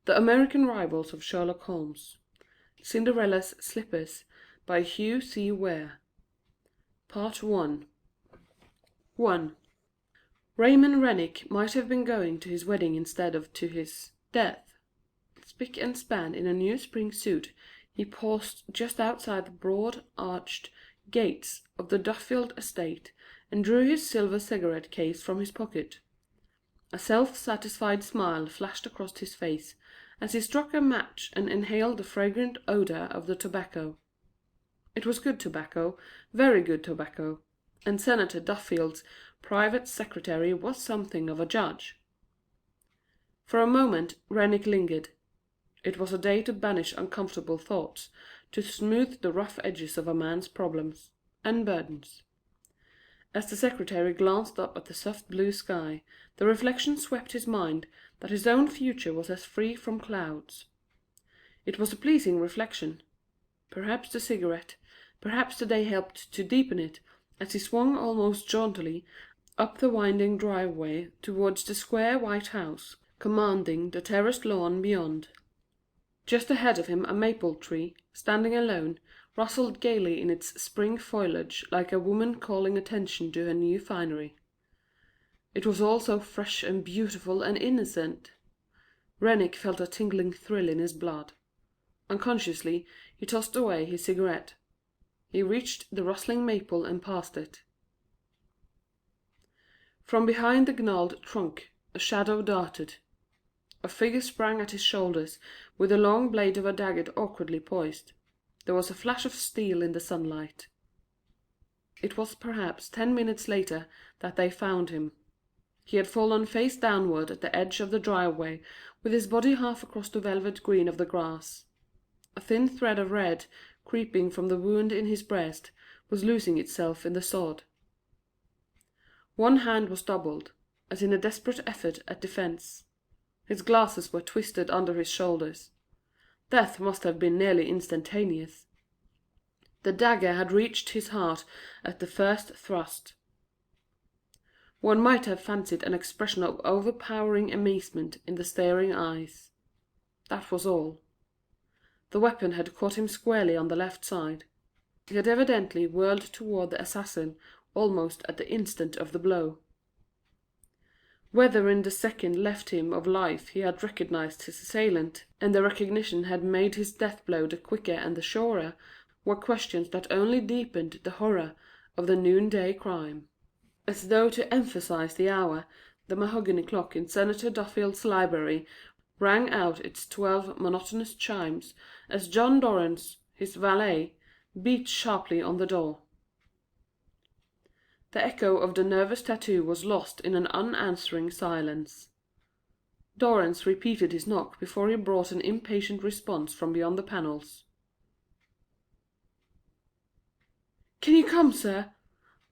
The American Rivals of Sherlock Holmes. Cinderella's Slippers by Hugh C. Weir. Part 1. 1. Raymond Rennick might have been going to his wedding instead of to his death. Spick and span in a new spring suit, he paused just outside the broad-arched gates of the Duffield estate and drew his silver cigarette case from his pocket. A self-satisfied smile flashed across his face as he struck a match and inhaled the fragrant odor of the tobacco. It was good tobacco, very good tobacco, and Senator Duffield's private secretary was something of a judge. For a moment Rennick lingered. It was a day to banish uncomfortable thoughts, to smooth the rough edges of a man's problems and burdens. As the secretary glanced up at the soft blue sky, the reflection swept his mind that his own future was as free from clouds. It was a pleasing reflection. Perhaps the cigarette, perhaps the day helped to deepen it, as he swung almost jauntily up the winding driveway towards the square white house, commanding the terraced lawn beyond. Just ahead of him a maple tree, standing alone, rustled gaily in its spring foliage like a woman calling attention to her new finery. It was all so fresh and beautiful and innocent. Rennick felt a tingling thrill in his blood. Unconsciously he tossed away his cigarette. He reached the rustling maple and passed it. From behind the gnarled trunk a shadow darted. A figure sprang at his shoulders, with the long blade of a dagger awkwardly poised. There was a flash of steel in the sunlight. It was perhaps 10 minutes later that they found him. He had fallen face downward at the edge of the driveway, with his body half across the velvet green of the grass. A thin thread of red, creeping from the wound in his breast, was losing itself in the sod. One hand was doubled, as in a desperate effort at defence. His glasses were twisted under his shoulders. Death must have been nearly instantaneous. The dagger had reached his heart at the first thrust. One might have fancied an expression of overpowering amazement in the staring eyes. That was all. The weapon had caught him squarely on the left side. He had evidently whirled toward the assassin almost at the instant of the blow. Whether in the second left him of life he had recognized his assailant, and the recognition had made his death blow the quicker and the surer, were questions that only deepened the horror of the noonday crime. As though to emphasize the hour, the mahogany clock in Senator Duffield's library rang out its 12 monotonous chimes as John Dorrance, his valet, beat sharply on the door. The echo of the nervous tattoo was lost in an unanswering silence. Dorrance repeated his knock before he brought an impatient response from beyond the panels. "Can you come, sir?"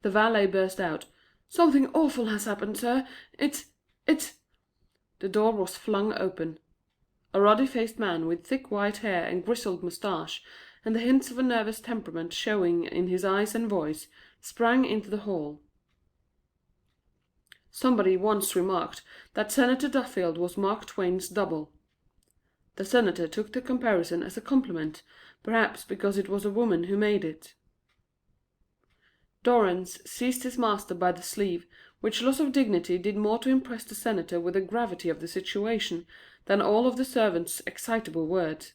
The valet burst out. "Something awful has happened, sir. It's... The door was flung open. A ruddy-faced man with thick white hair and grizzled moustache, and the hints of a nervous temperament showing in his eyes and voice, sprang into the hall. Somebody once remarked that Senator Duffield was Mark Twain's double. The senator took the comparison as a compliment, perhaps because it was a woman who made it. Dorrance seized his master by the sleeve, which loss of dignity did more to impress the senator with the gravity of the situation than all of the servant's excitable words.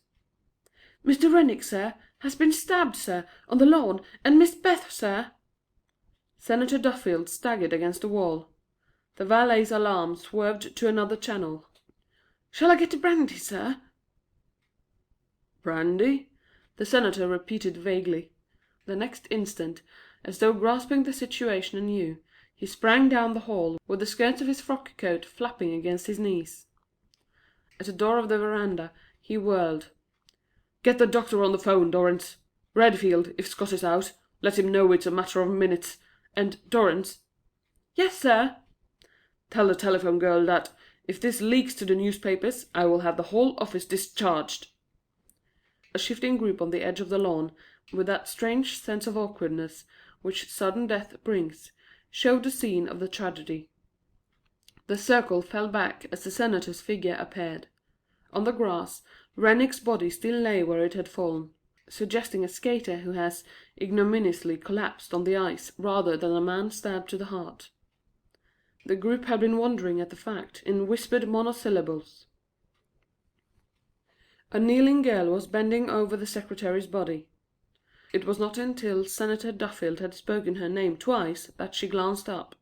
"Mr. Rennick, sir, has been stabbed, sir, on the lawn, and Miss Beth, sir." Senator Duffield staggered against the wall. The valet's alarm swerved to another channel. "Shall I get the brandy, sir?" "Brandy?" the senator repeated vaguely. The next instant, as though grasping the situation anew, he sprang down the hall, with the skirts of his frock coat flapping against his knees. At the door of the veranda he whirled. "Get the doctor on the phone, Dorrance. Redfield, if Scott is out, let him know it's a matter of minutes. And, Dorrance—" "Yes, sir." "Tell the telephone girl that, if this leaks to the newspapers, I will have the whole office discharged." A shifting group on the edge of the lawn, with that strange sense of awkwardness which sudden death brings, showed the scene of the tragedy. The circle fell back as the senator's figure appeared. On the grass, Rennick's body still lay where it had fallen, suggesting a skater who has ignominiously collapsed on the ice rather than a man stabbed to the heart. The group had been wondering at the fact in whispered monosyllables. A kneeling girl was bending over the secretary's body. It was not until Senator Duffield had spoken her name twice that she glanced up.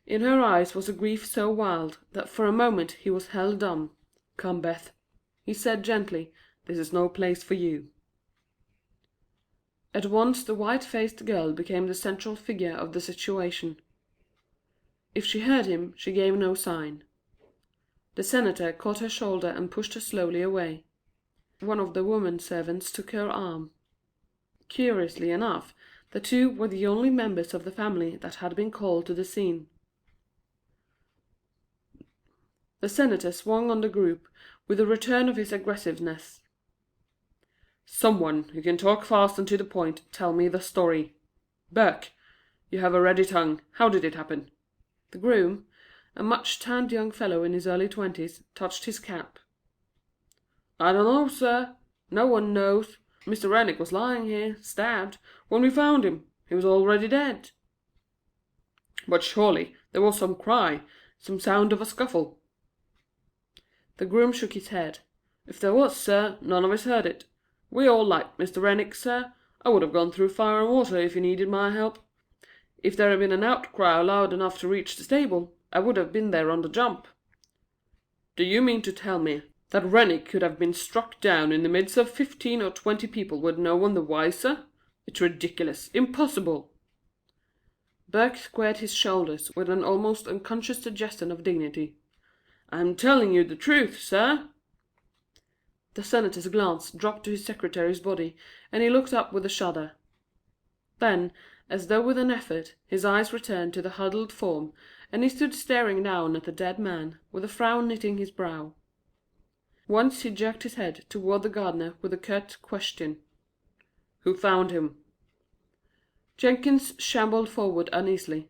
In her eyes was a grief so wild that for a moment he was held dumb. "Come, Beth," he said gently, "this is no place for you." At once the white-faced girl became the central figure of the situation. If she heard him, she gave no sign. The senator caught her shoulder and pushed her slowly away. One of the woman servants took her arm. Curiously enough, the two were the only members of the family that had been called to the scene. The senator swung on the group with a return of his aggressiveness. "Someone who can talk fast and to the point, tell me the story. Burke, you have a ready tongue. How did it happen?" The groom, a much-tanned young fellow in his early 20s, touched his cap. "I don't know, sir. No one knows. Mr. Rennick was lying here, stabbed, when we found him. He was already dead." "But surely there was some cry, some sound of a scuffle?" The groom shook his head. "If there was, sir, none of us heard it. We all like Mr. Rennick, sir. I would have gone through fire and water if he needed my help. If there had been an outcry loud enough to reach the stable, I would have been there on the jump." "Do you mean to tell me that Rennick could have been struck down in the midst of 15 or 20 people with no one the wiser? It's ridiculous, impossible." Burke squared his shoulders with an almost unconscious suggestion of dignity. "I'm telling you the truth, sir." The senator's glance dropped to his secretary's body, and he looked up with a shudder. Then, as though with an effort, his eyes returned to the huddled form, and he stood staring down at the dead man, with a frown knitting his brow. Once he jerked his head toward the gardener with a curt question. "Who found him?" Jenkins shambled forward uneasily.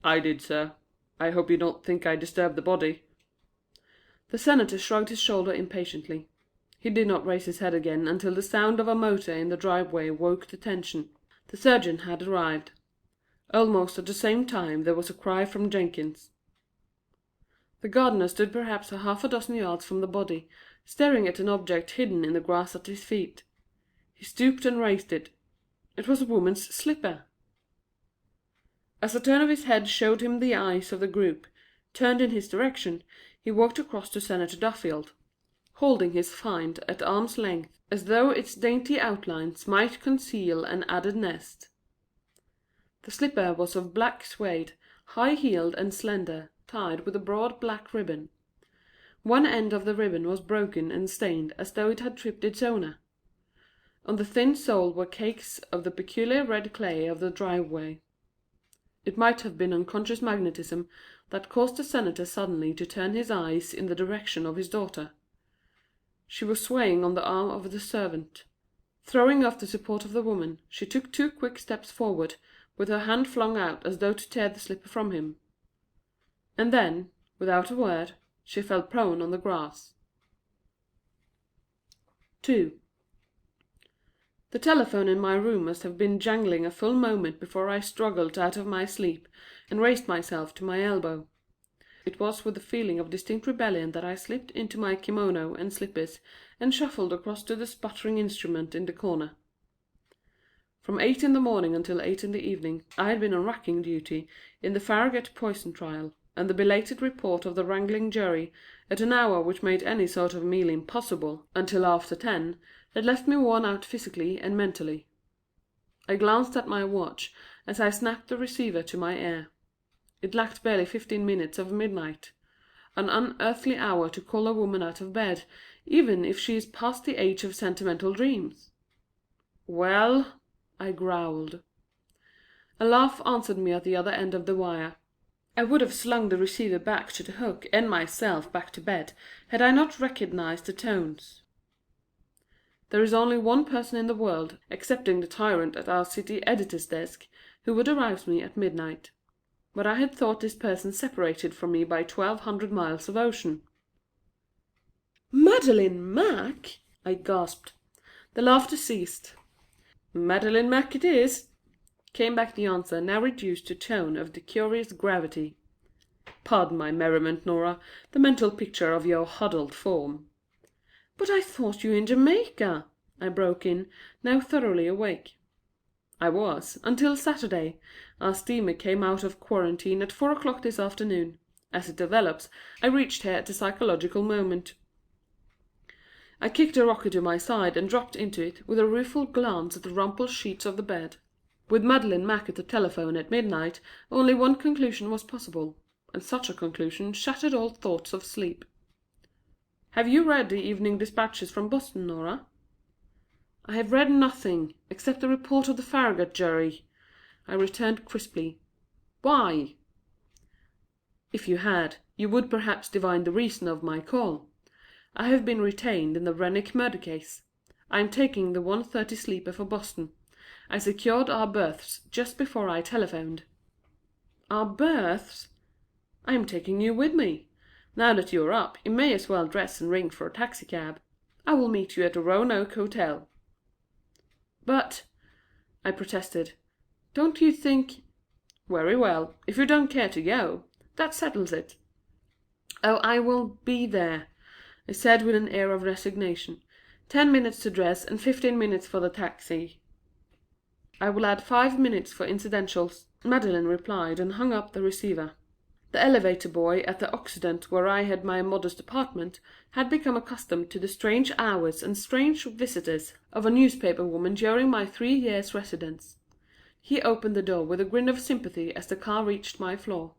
"I did, sir. I hope you don't think I disturbed the body." The senator shrugged his shoulder impatiently. He did not raise his head again until the sound of a motor in the driveway woke the attention. The surgeon had arrived. Almost at the same time there was a cry from Jenkins. The gardener stood perhaps a half a dozen yards from the body, staring at an object hidden in the grass at his feet. He stooped and raised it. It was a woman's slipper. As a turn of his head showed him the eyes of the group turned in his direction, he walked across to Senator Duffield, holding his find at arm's length, as though its dainty outlines might conceal an added nest. The slipper was of black suede, high-heeled and slender, tied with a broad black ribbon. One end of the ribbon was broken and stained as though it had tripped its owner. On the thin sole were cakes of the peculiar red clay of the driveway. It might have been unconscious magnetism that caused the senator suddenly to turn his eyes in the direction of his daughter. She was swaying on the arm of the servant. Throwing off the support of the woman, she took 2 quick steps forward, with her hand flung out as though to tear the slipper from him. And then, without a word, she fell prone on the grass. 2. The telephone in my room must have been jangling a full moment before I struggled out of my sleep and raised myself to my elbow. It was with a feeling of distinct rebellion that I slipped into my kimono and slippers and shuffled across to the sputtering instrument in the corner. From 8 in the morning until 8 in the evening I had been on racking duty in the Farragut poison trial, and the belated report of the wrangling jury, at an hour which made any sort of meal impossible until after 10, had left me worn out physically and mentally. I glanced at my watch as I snapped the receiver to my ear. It lacked barely 15 minutes of midnight, an unearthly hour to call a woman out of bed, even if she is past the age of sentimental dreams. "Well?" I growled. A laugh answered me at the other end of the wire. I would have slung the receiver back to the hook and myself back to bed had I not recognized the tones. There is only one person in the world, excepting the tyrant at our city editor's desk, who would arouse me at midnight. But I had thought this person separated from me by 1,200 miles of ocean. Madeline Mack? I gasped. The laughter ceased. Madeline Mack it is, came back the answer, now reduced to a tone of decorous gravity. Pardon my merriment, Nora, the mental picture of your huddled form. But I thought you in Jamaica, I broke in, now thoroughly awake. I was, until Saturday. Our steamer came out of quarantine at 4 o'clock this afternoon. As it develops, I reached here at the psychological moment. I kicked a rocker to my side and dropped into it with a rueful glance at the rumpled sheets of the bed. With Madeline Mack at the telephone at midnight, only one conclusion was possible, and such a conclusion shattered all thoughts of sleep. Have you read the evening dispatches from Boston, Nora? I have read nothing, except the report of the Farragut jury, I returned crisply. Why? If you had, you would perhaps divine the reason of my call. I have been retained in the Rennick murder case. I am taking the 1:30 sleeper for Boston. I secured our berths just before I telephoned. Our berths? I am taking you with me. Now that you are up, you may as well dress and ring for a taxicab. I will meet you at the Roanoke Hotel. But, I protested, don't you think... Very well, if you don't care to go, that settles it. Oh, I will be there, I said with an air of resignation. 10 minutes to dress and 15 minutes for the taxi. I will add 5 minutes for incidentals, Madeline replied and hung up the receiver. The elevator boy at the Occident where I had my modest apartment had become accustomed to the strange hours and strange visitors of a newspaper woman during my 3 years' residence. He opened the door with a grin of sympathy as the car reached my floor.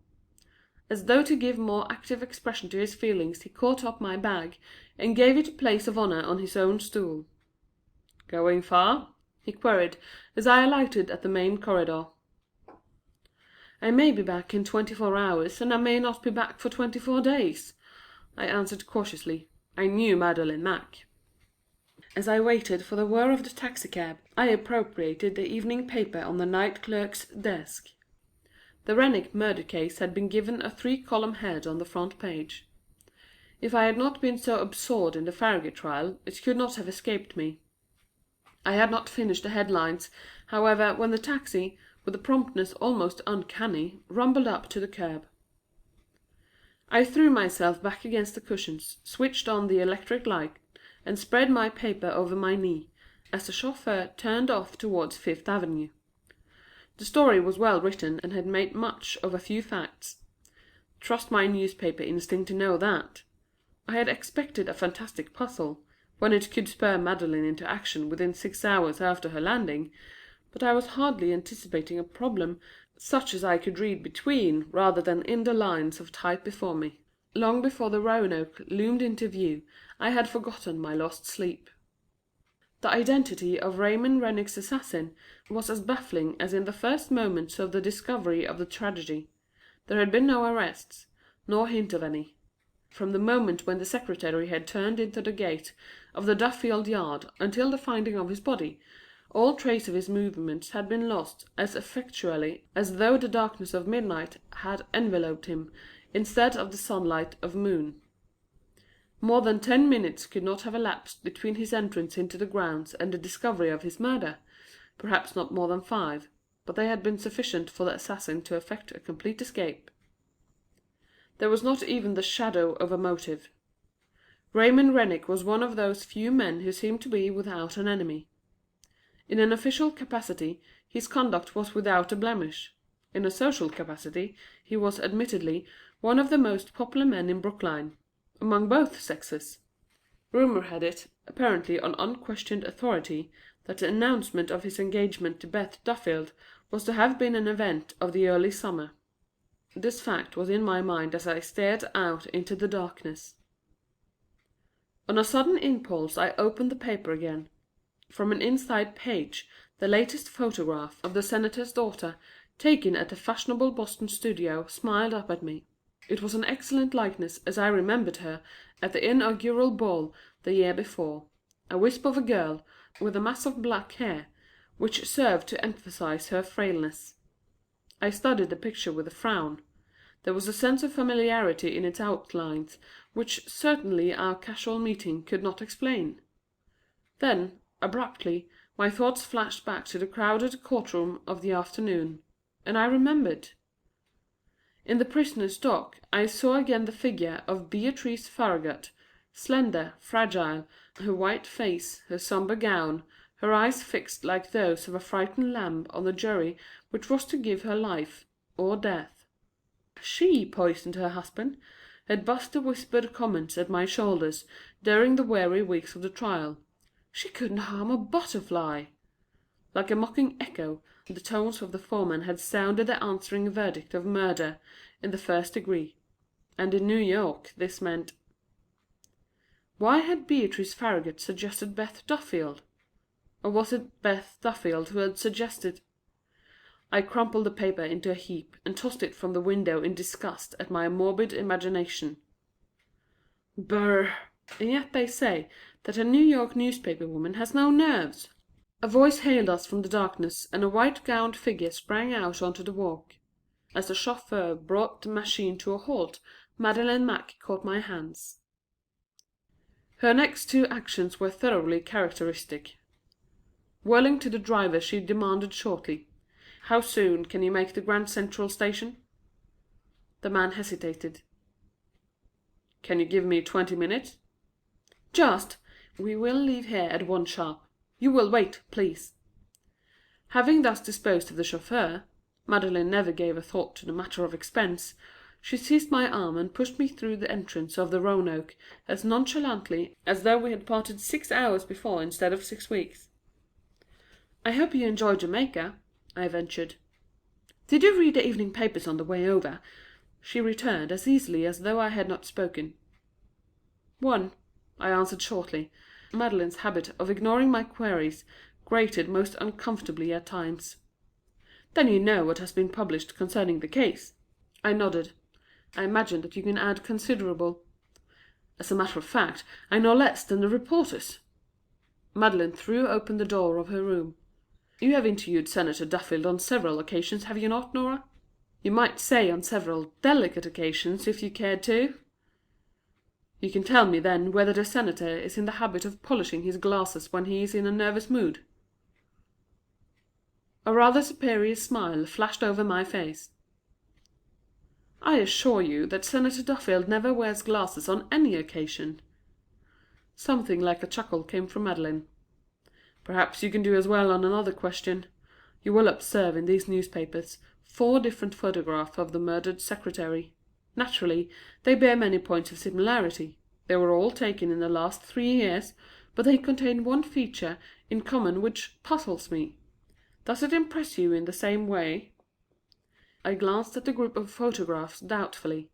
As though to give more active expression to his feelings he caught up my bag and gave it a place of honor on his own stool. "Going far?" he queried as I alighted at the main corridor. "I may be back in 24 hours and I may not be back for 24 days," I answered cautiously. I knew Madeline Mack. As I waited for the whir of the taxicab, I appropriated the evening paper on the night clerk's desk. The Rennick murder case had been given a 3-column head on the front page. If I had not been so absorbed in the Farragut trial, it could not have escaped me. I had not finished the headlines, however, when the taxi, with a promptness almost uncanny, rumbled up to the curb. I threw myself back against the cushions, switched on the electric light, and spread my paper over my knee, as the chauffeur turned off towards Fifth Avenue. The story was well written and had made much of a few facts. Trust my newspaper instinct to know that. I had expected a fantastic puzzle, when it could spur Madeline into action within 6 hours after her landing, but I was hardly anticipating a problem such as I could read between rather than in the lines of type before me. Long before the Roanoke loomed into view, I had forgotten my lost sleep. The identity of Raymond Rennick's assassin was as baffling as in the first moments of the discovery of the tragedy. There had been no arrests, nor hint of any. From the moment when the secretary had turned into the gate of the Duffield yard until the finding of his body, all trace of his movements had been lost as effectually as though the darkness of midnight had enveloped him instead of the sunlight of moon. More than 10 minutes could not have elapsed between his entrance into the grounds and the discovery of his murder, perhaps not more than 5, but they had been sufficient for the assassin to effect a complete escape. There was not even the shadow of a motive. Raymond Rennick was one of those few men who seem to be without an enemy. In an official capacity, his conduct was without a blemish. In a social capacity, he was admittedly one of the most popular men in Brookline, among both sexes. Rumor had it, apparently on unquestioned authority, that the announcement of his engagement to Beth Duffield was to have been an event of the early summer. This fact was in my mind as I stared out into the darkness. On a sudden impulse I opened the paper again. From an inside page, the latest photograph of the senator's daughter, taken at a fashionable Boston studio, smiled up at me. It was an excellent likeness as I remembered her at the inaugural ball the year before, a wisp of a girl, with a mass of black hair, which served to emphasize her frailness. I studied the picture with a frown. There was a sense of familiarity in its outlines which certainly our casual meeting could not explain. Then, abruptly, my thoughts flashed back to the crowded courtroom of the afternoon, and I remembered. In the prisoner's dock I saw again the figure of Beatrice Farragut, slender, fragile, her white face, her sombre gown, her eyes fixed like those of a frightened lamb on the jury which was to give her life or death. She poisoned her husband, had Buster whispered comments at my shoulders during the weary weeks of the trial. She couldn't harm a butterfly. Like a mocking echo, the tones of the foreman had sounded the answering verdict of murder in the first degree. And in New York this meant... Why had Beatrice Farragut suggested Beth Duffield? Or was it Beth Duffield who had suggested... I crumpled the paper into a heap and tossed it from the window in disgust at my morbid imagination. Brr! And yet they say that a New York newspaper woman has no nerves. A voice hailed us from the darkness, and a white-gowned figure sprang out onto the walk. As the chauffeur brought the machine to a halt, Madeline Mack caught my hands. Her next two actions were thoroughly characteristic. Whirling to the driver, she demanded shortly, "How soon can you make the Grand Central Station?" The man hesitated. "Can you give me 20 minutes?" "Just. We will leave here at 1 sharp. You will wait, please." Having thus disposed of the chauffeur, Madeline never gave a thought to the matter of expense. She seized my arm and pushed me through the entrance of the Roanoke as nonchalantly as though we had parted 6 hours before instead of 6 weeks. "I hope you enjoyed Jamaica," I ventured. "Did you read the evening papers on the way over?" she returned as easily as though I had not spoken. "One," I answered shortly. Madeline's habit of ignoring my queries grated most uncomfortably at times. "Then you know what has been published concerning the case?" I nodded. "I imagine that you can add considerable." "As a matter of fact, I know less than the reporters." Madeline threw open the door of her room. "You have interviewed Senator Duffield on several occasions, have you not, Nora? You might say on several delicate occasions, if you cared to. You can tell me then whether the senator is in the habit of polishing his glasses when he is in a nervous mood." A rather superior smile flashed over my face. "I assure you that Senator Duffield never wears glasses on any occasion." Something like a chuckle came from Madeline. "Perhaps you can do as well on another question. You will observe in these newspapers 4 different photographs of the murdered secretary. Naturally, they bear many points of similarity. They were all taken in the last 3 years, but they contain one feature in common which puzzles me. Does it impress you in the same way?" I glanced at the group of photographs doubtfully.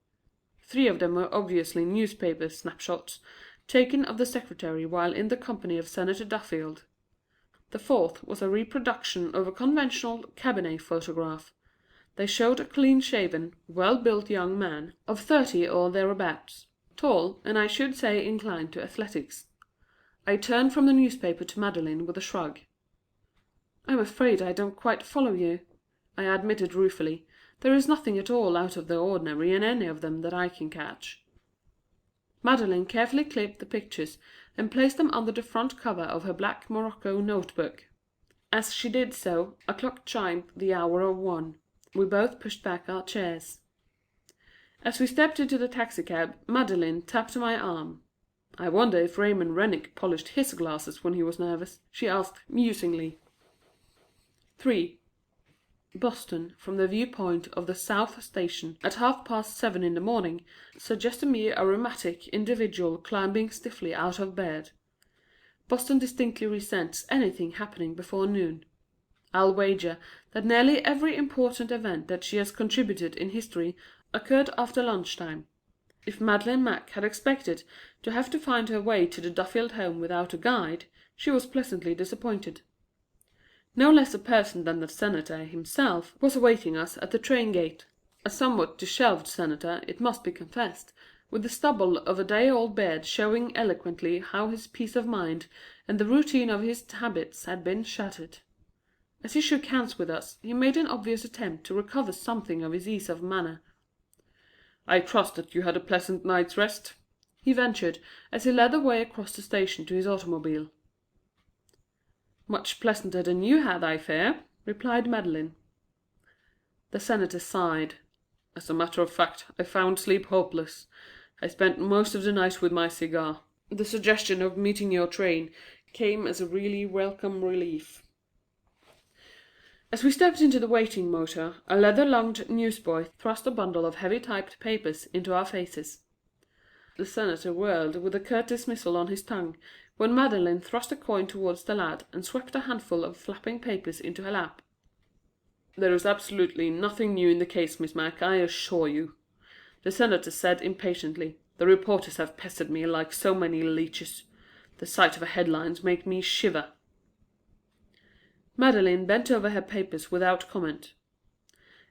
3 of them were obviously newspaper snapshots, taken of the secretary while in the company of Senator Duffield. The 4th was a reproduction of a conventional cabinet photograph. They showed a clean-shaven, well-built young man of 30 or thereabouts, tall, and I should say inclined to athletics. I turned from the newspaper to Madeline with a shrug. "I'm afraid I don't quite follow you," I admitted ruefully. "There is nothing at all out of the ordinary in any of them that I can catch." Madeline carefully clipped the pictures and placed them under the front cover of her black morocco notebook. As she did so, a clock chimed the hour of 1. We both pushed back our chairs. As we stepped into the taxicab, Madeline tapped my arm. "I wonder if Raymond Rennick polished his glasses when he was nervous," she asked musingly. 3. Boston, from the viewpoint of the South Station, at 7:30 in the morning, suggested me a rheumatic individual climbing stiffly out of bed. Boston distinctly resents anything happening before noon. I'll wager that nearly every important event that she has contributed in history occurred after lunchtime. If Madeline Mack had expected to have to find her way to the Duffield home without a guide, she was pleasantly disappointed. No less a person than the senator himself was awaiting us at the train gate. A somewhat disheveled senator, it must be confessed, with the stubble of a day-old beard showing eloquently how his peace of mind and the routine of his habits had been shattered. As he shook hands with us, he made an obvious attempt to recover something of his ease of manner. "I trust that you had a pleasant night's rest," he ventured, as he led the way across the station to his automobile. "Much pleasanter than you had, I fear," replied Madeline. The Senator sighed. "As a matter of fact, I found sleep hopeless. I spent most of the night with my cigar. The suggestion of meeting your train came as a really welcome relief." As we stepped into the waiting motor, a leather-lunged newsboy thrust a bundle of heavy typed papers into our faces. The Senator whirled with a curt dismissal on his tongue, when Madeline thrust a coin towards the lad and swept a handful of flapping papers into her lap. "There is absolutely nothing new in the case, Miss Mac, I assure you," the Senator said impatiently. "The reporters have pestered me like so many leeches. The sight of the headlines makes me shiver." Madeline bent over her papers without comment.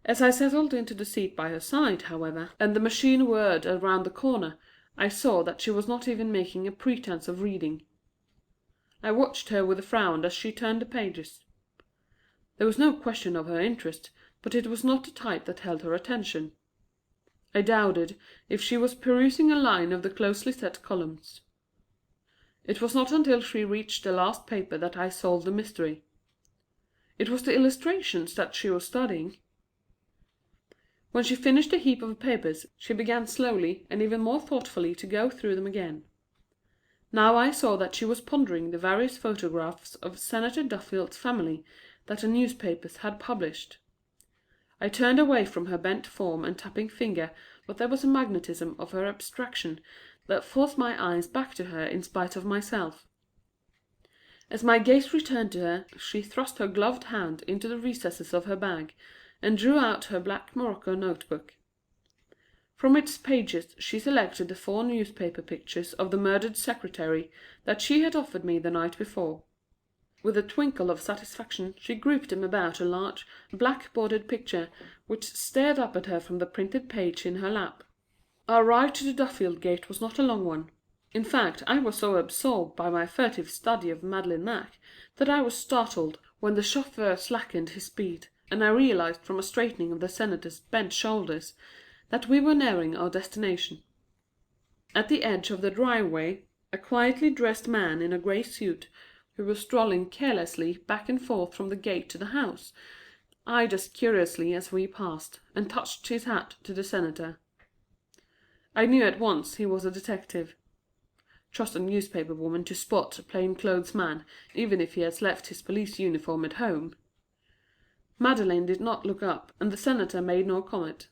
As I settled into the seat by her side, however, and the machine whirred around the corner, I saw that she was not even making a pretense of reading. I watched her with a frown as she turned the pages. There was no question of her interest, but it was not the type that held her attention. I doubted if she was perusing a line of the closely set columns. It was not until she reached the last paper that I solved the mystery. It was the illustrations that she was studying. When she finished the heap of papers, she began slowly and even more thoughtfully to go through them again. Now I saw that she was pondering the various photographs of Senator Duffield's family that the newspapers had published. I turned away from her bent form and tapping finger, but there was a magnetism of her abstraction that forced my eyes back to her in spite of myself. As my gaze returned to her, she thrust her gloved hand into the recesses of her bag and drew out her black morocco notebook. From its pages she selected the 4 newspaper pictures of the murdered secretary that she had offered me the night before. With a twinkle of satisfaction she grouped them about a large, black-bordered picture which stared up at her from the printed page in her lap. Our ride to the Duffield gate was not a long one. In fact, I was so absorbed by my furtive study of Madeline Mac that I was startled when the chauffeur slackened his speed, and I realized from a straightening of the Senator's bent shoulders that we were nearing our destination. At the edge of the driveway, a quietly dressed man in a gray suit, who was strolling carelessly back and forth from the gate to the house, eyed us curiously as we passed, and touched his hat to the Senator. I knew at once he was a detective. Trust a newspaper woman to spot a plain-clothes man, even if he has left his police uniform at home. Madeline did not look up, and the Senator made no comment.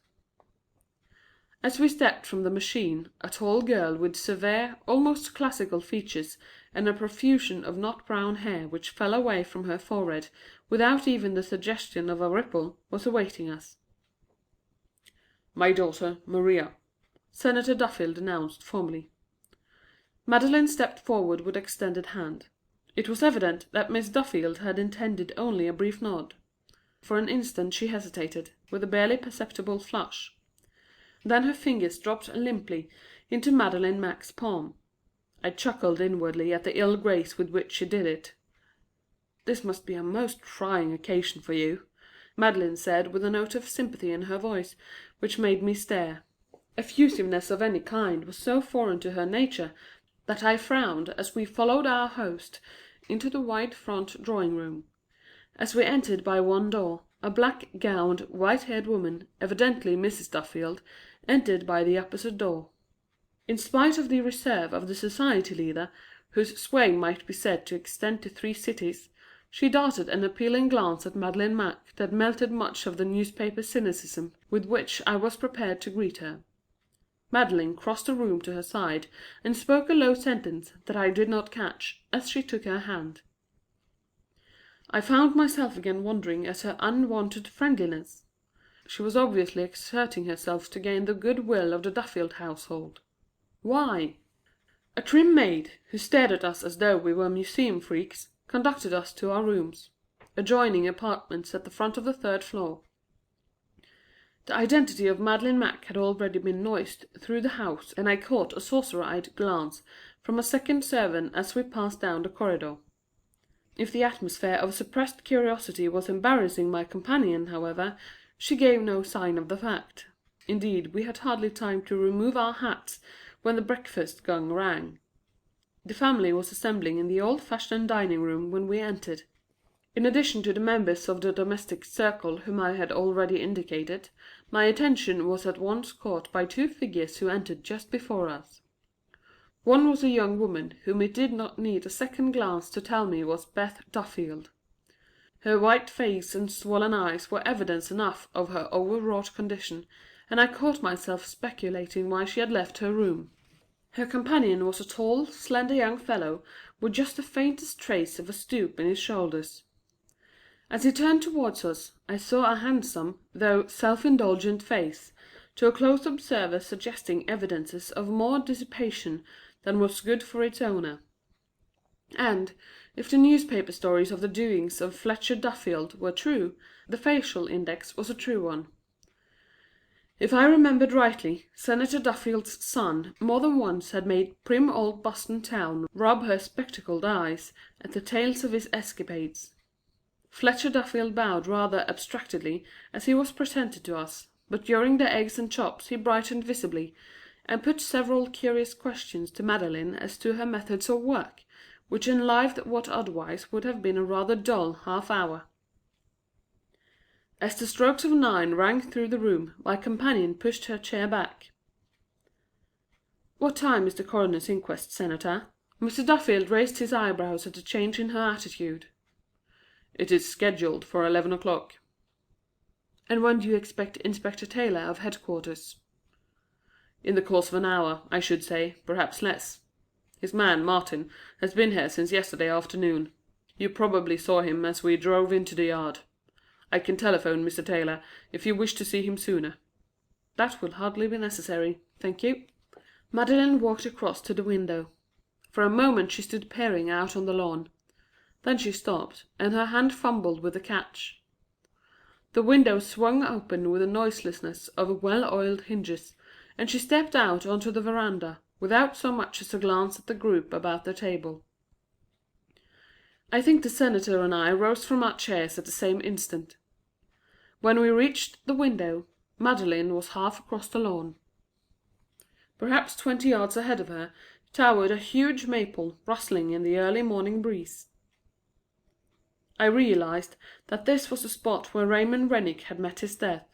As we stepped from the machine, a tall girl with severe, almost classical features and a profusion of nut-brown hair which fell away from her forehead without even the suggestion of a ripple, was awaiting us. "My daughter, Maria," Senator Duffield announced formally. Madeline stepped forward with extended hand. It was evident that Miss Duffield had intended only a brief nod. For an instant she hesitated, with a barely perceptible flush. Then her fingers dropped limply into Madeline Mac's palm. I chuckled inwardly at the ill grace with which she did it. "This must be a most trying occasion for you," Madeline said with a note of sympathy in her voice which made me stare. Effusiveness of any kind was so foreign to her nature that I frowned as we followed our host into the wide front drawing-room. As we entered by one door, a black-gowned, white-haired woman, evidently Mrs. Duffield, entered by the opposite door. In spite of the reserve of the society leader, whose sway might be said to extend to 3 cities, she darted an appealing glance at Madeline Mac that melted much of the newspaper cynicism with which I was prepared to greet her. Madeline crossed the room to her side and spoke a low sentence that I did not catch, as she took her hand. I found myself again wondering at her unwonted friendliness. She was obviously exerting herself to gain the good will of the Duffield household. Why? A trim maid, who stared at us as though we were museum freaks, conducted us to our rooms, adjoining apartments at the front of the 3rd floor. The identity of Madeline Mac had already been noised through the house, and I caught a saucer-eyed glance from a second servant as we passed down the corridor. If the atmosphere of suppressed curiosity was embarrassing my companion, however, she gave no sign of the fact. Indeed, we had hardly time to remove our hats when the breakfast gong rang. The family was assembling in the old-fashioned dining room when we entered. In addition to the members of the domestic circle whom I had already indicated, my attention was at once caught by two figures who entered just before us. One was a young woman whom it did not need a second glance to tell me was Beth Duffield. Her white face and swollen eyes were evidence enough of her overwrought condition, and I caught myself speculating why she had left her room. Her companion was a tall, slender young fellow with just the faintest trace of a stoop in his shoulders. As he turned towards us, I saw a handsome, though self-indulgent face, to a close observer suggesting evidences of more dissipation than was good for its owner. And, if the newspaper stories of the doings of Fletcher Duffield were true, the facial index was a true one. If I remembered rightly, Senator Duffield's son more than once had made prim old Boston town rub her spectacled eyes at the tales of his escapades. Fletcher Duffield bowed rather abstractedly as he was presented to us, but during the eggs and chops he brightened visibly, and put several curious questions to Madeline as to her methods of work, which enlivened what otherwise would have been a rather dull half-hour. As the strokes of 9 rang through the room, my companion pushed her chair back. "What time is the coroner's inquest, Senator?" Mr. Duffield raised his eyebrows at the change in her attitude. "It is scheduled for 11 o'clock." "And when do you expect Inspector Taylor of headquarters?" "In the course of an hour, I should say, perhaps less. His man, Martin, has been here since yesterday afternoon. You probably saw him as we drove into the yard. I can telephone Mr. Taylor if you wish to see him sooner." "That will hardly be necessary, thank you." Madeline walked across to the window. For a moment she stood peering out on the lawn. Then she stopped, and her hand fumbled with the catch. The window swung open with the noiselessness of well-oiled hinges, and she stepped out onto the veranda, without so much as a glance at the group about the table. I think the Senator and I rose from our chairs at the same instant. When we reached the window, Madeline was half across the lawn. Perhaps 20 yards ahead of her towered a huge maple rustling in the early morning breeze. I realized that this was the spot where Raymond Rennick had met his death.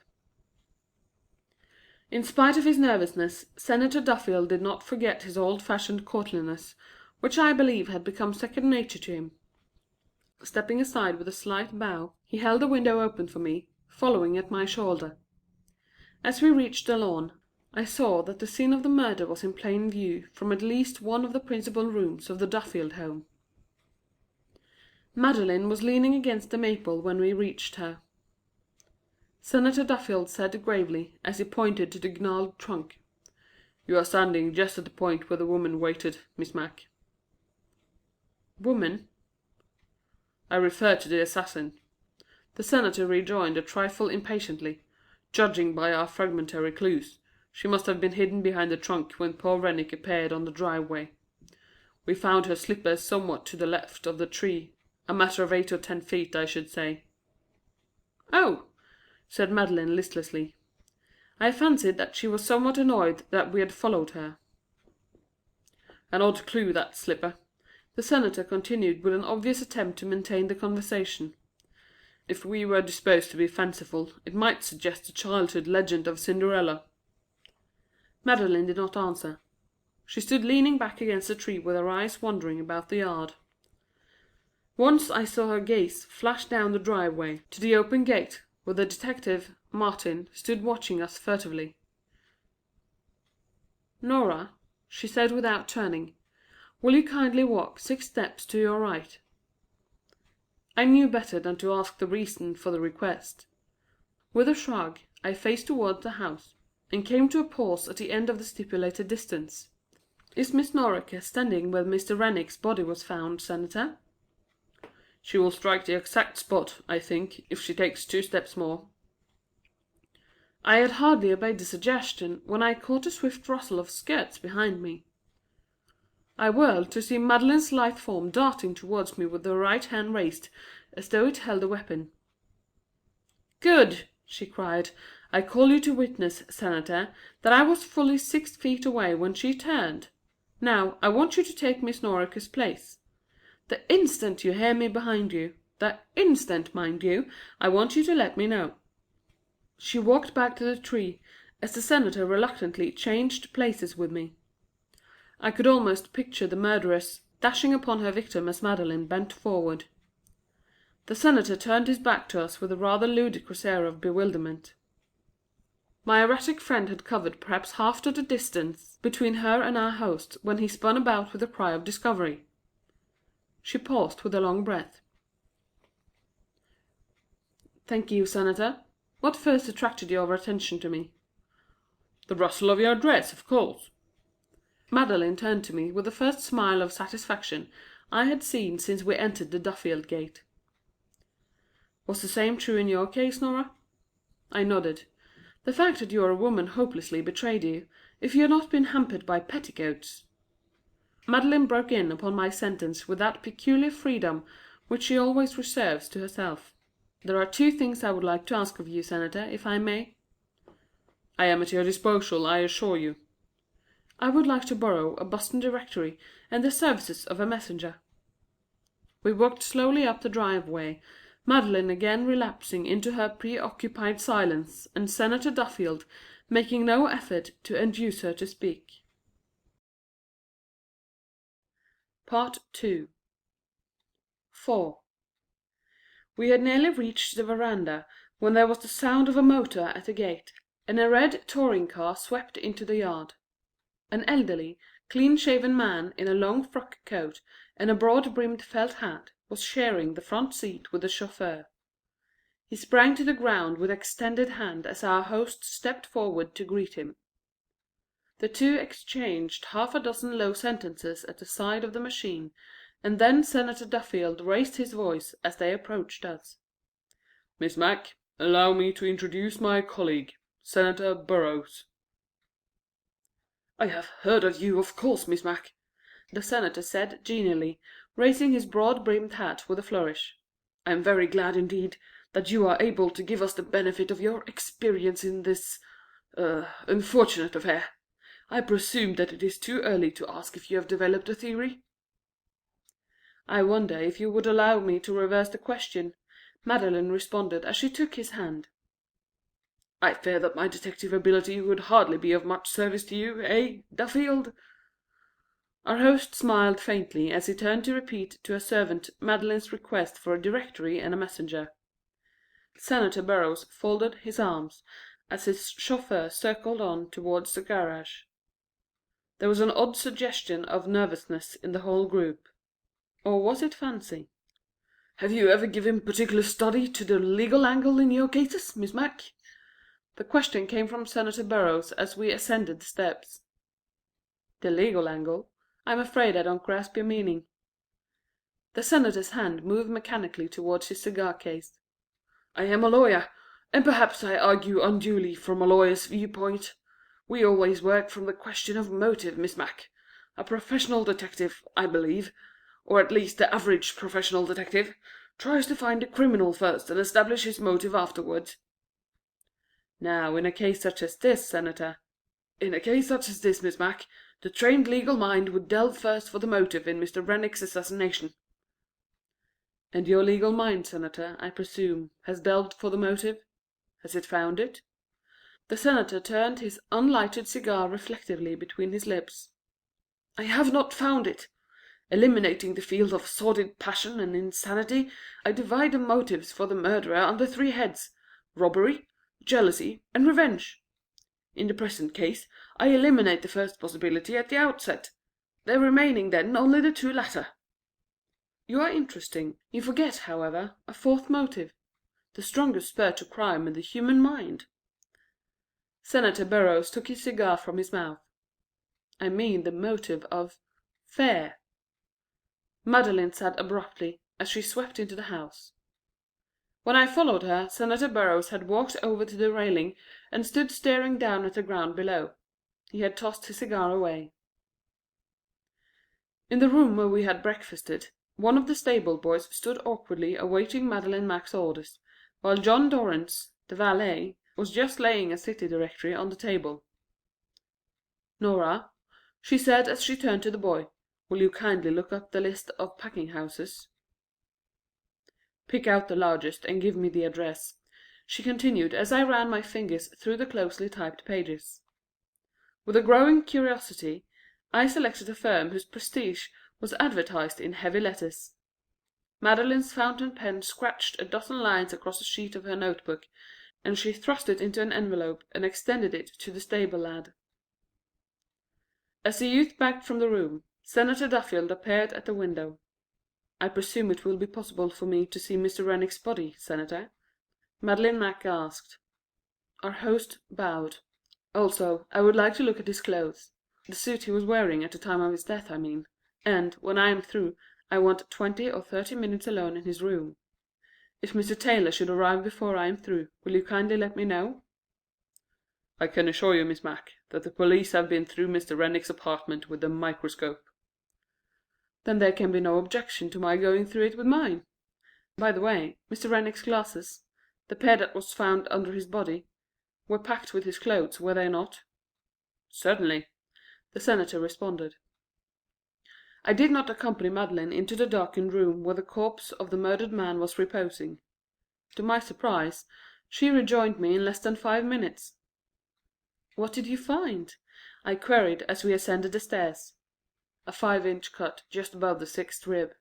In spite of his nervousness, Senator Duffield did not forget his old-fashioned courtliness, which I believe had become second nature to him. Stepping aside with a slight bow, he held the window open for me, following at my shoulder. As we reached the lawn, I saw that the scene of the murder was in plain view from at least one of the principal rooms of the Duffield home. Madeline was leaning against the maple when we reached her. Senator Duffield said gravely, as he pointed to the gnarled trunk, "You are standing just at the point where the woman waited, Miss Mack." "Woman?" "I refer to the assassin," the Senator rejoined a trifle impatiently. "Judging by our fragmentary clues, she must have been hidden behind the trunk when poor Rennick appeared on the driveway. We found her slippers somewhat to the left of the tree, a matter of 8 or 10 feet, I should say." "Oh!" said Madeline listlessly. I fancied that she was somewhat annoyed that we had followed her. "An odd clue, that slipper," the Senator continued with an obvious attempt to maintain the conversation. "If we were disposed to be fanciful, it might suggest the childhood legend of Cinderella." Madeline did not answer. She stood leaning back against the tree with her eyes wandering about the yard. Once I saw her gaze flash down the driveway to the open gate, where the detective, Martin, stood watching us furtively. "Nora," she said without turning, "will you kindly walk 6 steps to your right?" I knew better than to ask the reason for the request. With a shrug, I faced toward the house, and came to a pause at the end of the stipulated distance. "Is Miss Norriker standing where Mr. Rennick's body was found, Senator?" "She will strike the exact spot, I think, if she takes 2 steps more." I had hardly obeyed the suggestion when I caught a swift rustle of skirts behind me. I whirled to see Madeline's lithe form darting towards me with the right hand raised, as though it held a weapon. "Good!" she cried. I call you to witness, Senator, that I was fully 6 feet away when she turned. Now, I want you to take Miss Norriker's place. The instant you hear me behind you, the instant, mind you, I want you to let me know." She walked back to the tree as the Senator reluctantly changed places with me. I could almost picture the murderess dashing upon her victim as Madeline bent forward. The Senator turned his back to us with a rather ludicrous air of bewilderment. My erratic friend had covered perhaps half of the distance between her and our host when he spun about with a cry of discovery. She paused with a long breath. "Thank you, Senator. What first attracted your attention to me?" "The rustle of your dress, of course." Madeline turned to me with the first smile of satisfaction I had seen since we entered the Duffield gate. "Was the same true in your case, Nora?" I nodded. The fact that you are a woman hopelessly betrayed you, if you had not been hampered by petticoats. Madeline broke in upon my sentence with that peculiar freedom which she always reserves to herself. "There are 2 things I would like to ask of you, Senator, if I may." "I am at your disposal, I assure you." "I would like to borrow a Boston directory and the services of a messenger." We walked slowly up the driveway, Madeline again relapsing into her preoccupied silence, and Senator Duffield making no effort to induce her to speak. Part 2. 4. We had nearly reached the veranda when there was the sound of a motor at the gate, and a red touring car swept into the yard. An elderly, clean-shaven man in a long frock coat and a broad-brimmed felt hat was sharing the front seat with the chauffeur. He sprang to the ground with extended hand as our host stepped forward to greet him. The two exchanged half a dozen low sentences at the side of the machine, and then Senator Duffield raised his voice as they approached us. "Miss Mack, allow me to introduce my colleague, Senator Burrows." "I have heard of you, of course, Miss Mack," the Senator said genially, raising his broad-brimmed hat with a flourish. "I am very glad indeed that you are able to give us the benefit of your experience in this unfortunate affair. I presume that it is too early to ask if you have developed a theory?" "I wonder if you would allow me to reverse the question," Madeline responded as she took his hand. "I fear that my detective ability would hardly be of much service to you, Duffield?" Our host smiled faintly as he turned to repeat to a servant Madeline's request for a directory and a messenger. Senator Burrows folded his arms as his chauffeur circled on towards the garage. There was an odd suggestion of nervousness in the whole group. Or was it fancy? "Have you ever given particular study to the legal angle in your cases, Miss Mack?" The question came from Senator Burrows as we ascended the steps. "The legal angle? I'm afraid I don't grasp your meaning." The Senator's hand moved mechanically towards his cigar case. "I am a lawyer, and perhaps I argue unduly from a lawyer's viewpoint. We always work from the question of motive, Miss Mack. A professional detective, I believe, or at least the average professional detective, tries to find the criminal first and establish his motive afterwards." "Now, in a case such as this, Senator—" "In a case such as this, Miss Mack, the trained legal mind would delve first for the motive in Mr. Rennick's assassination." "And your legal mind, Senator, I presume, has delved for the motive? Has it found it?" The Senator turned his unlighted cigar reflectively between his lips. "I have not found it. Eliminating the field of sordid passion and insanity, I divide the motives for the murderer under 3 heads: robbery, jealousy, and revenge. In the present case, I eliminate the first possibility at the outset, there remaining then only the 2 latter." "You are interesting. You forget, however, a 4th motive, the strongest spur to crime in the human mind." Senator Burrows took his cigar from his mouth. "I mean the motive of fear." Madeline said abruptly, as she swept into the house. When I followed her, Senator Burrows had walked over to the railing and stood staring down at the ground below. He had tossed his cigar away. In the room where we had breakfasted, one of the stable boys stood awkwardly awaiting Madeline Mack's orders, while John Dorrance, the valet, was just laying a city directory on the table. "Nora," she said as she turned to the boy, "will you kindly look up the list of packing houses?" "Pick out the largest and give me the address," she continued as I ran my fingers through the closely typed pages. With a growing curiosity, I selected a firm whose prestige was advertised in heavy letters. Madeline's fountain pen scratched a dozen lines across a sheet of her notebook, and she thrust it into an envelope and extended it to the stable lad. As the youth backed from the room, Senator Duffield appeared at the window. "I presume it will be possible for me to see Mr. Rennick's body, Senator?" Madeline Mack asked. Our host bowed. "Also, I would like to look at his clothes. The suit he was wearing at the time of his death, I mean. And, when I am through, I want 20 or 30 minutes alone in his room. If Mr. Taylor should arrive before I am through, will you kindly let me know?" "I can assure you, Miss Mack, that the police have been through Mr. Rennick's apartment with a microscope." "Then there can be no objection to my going through it with mine. By the way, Mr. Rennick's glasses, the pair that was found under his body, were packed with his clothes, were they not?" "Certainly," the Senator responded. I did not accompany Madeline into the darkened room where the corpse of the murdered man was reposing. To my surprise, she rejoined me in less than 5 minutes. "What did you find?" I queried as we ascended the stairs. "A 5-inch cut just above the sixth rib."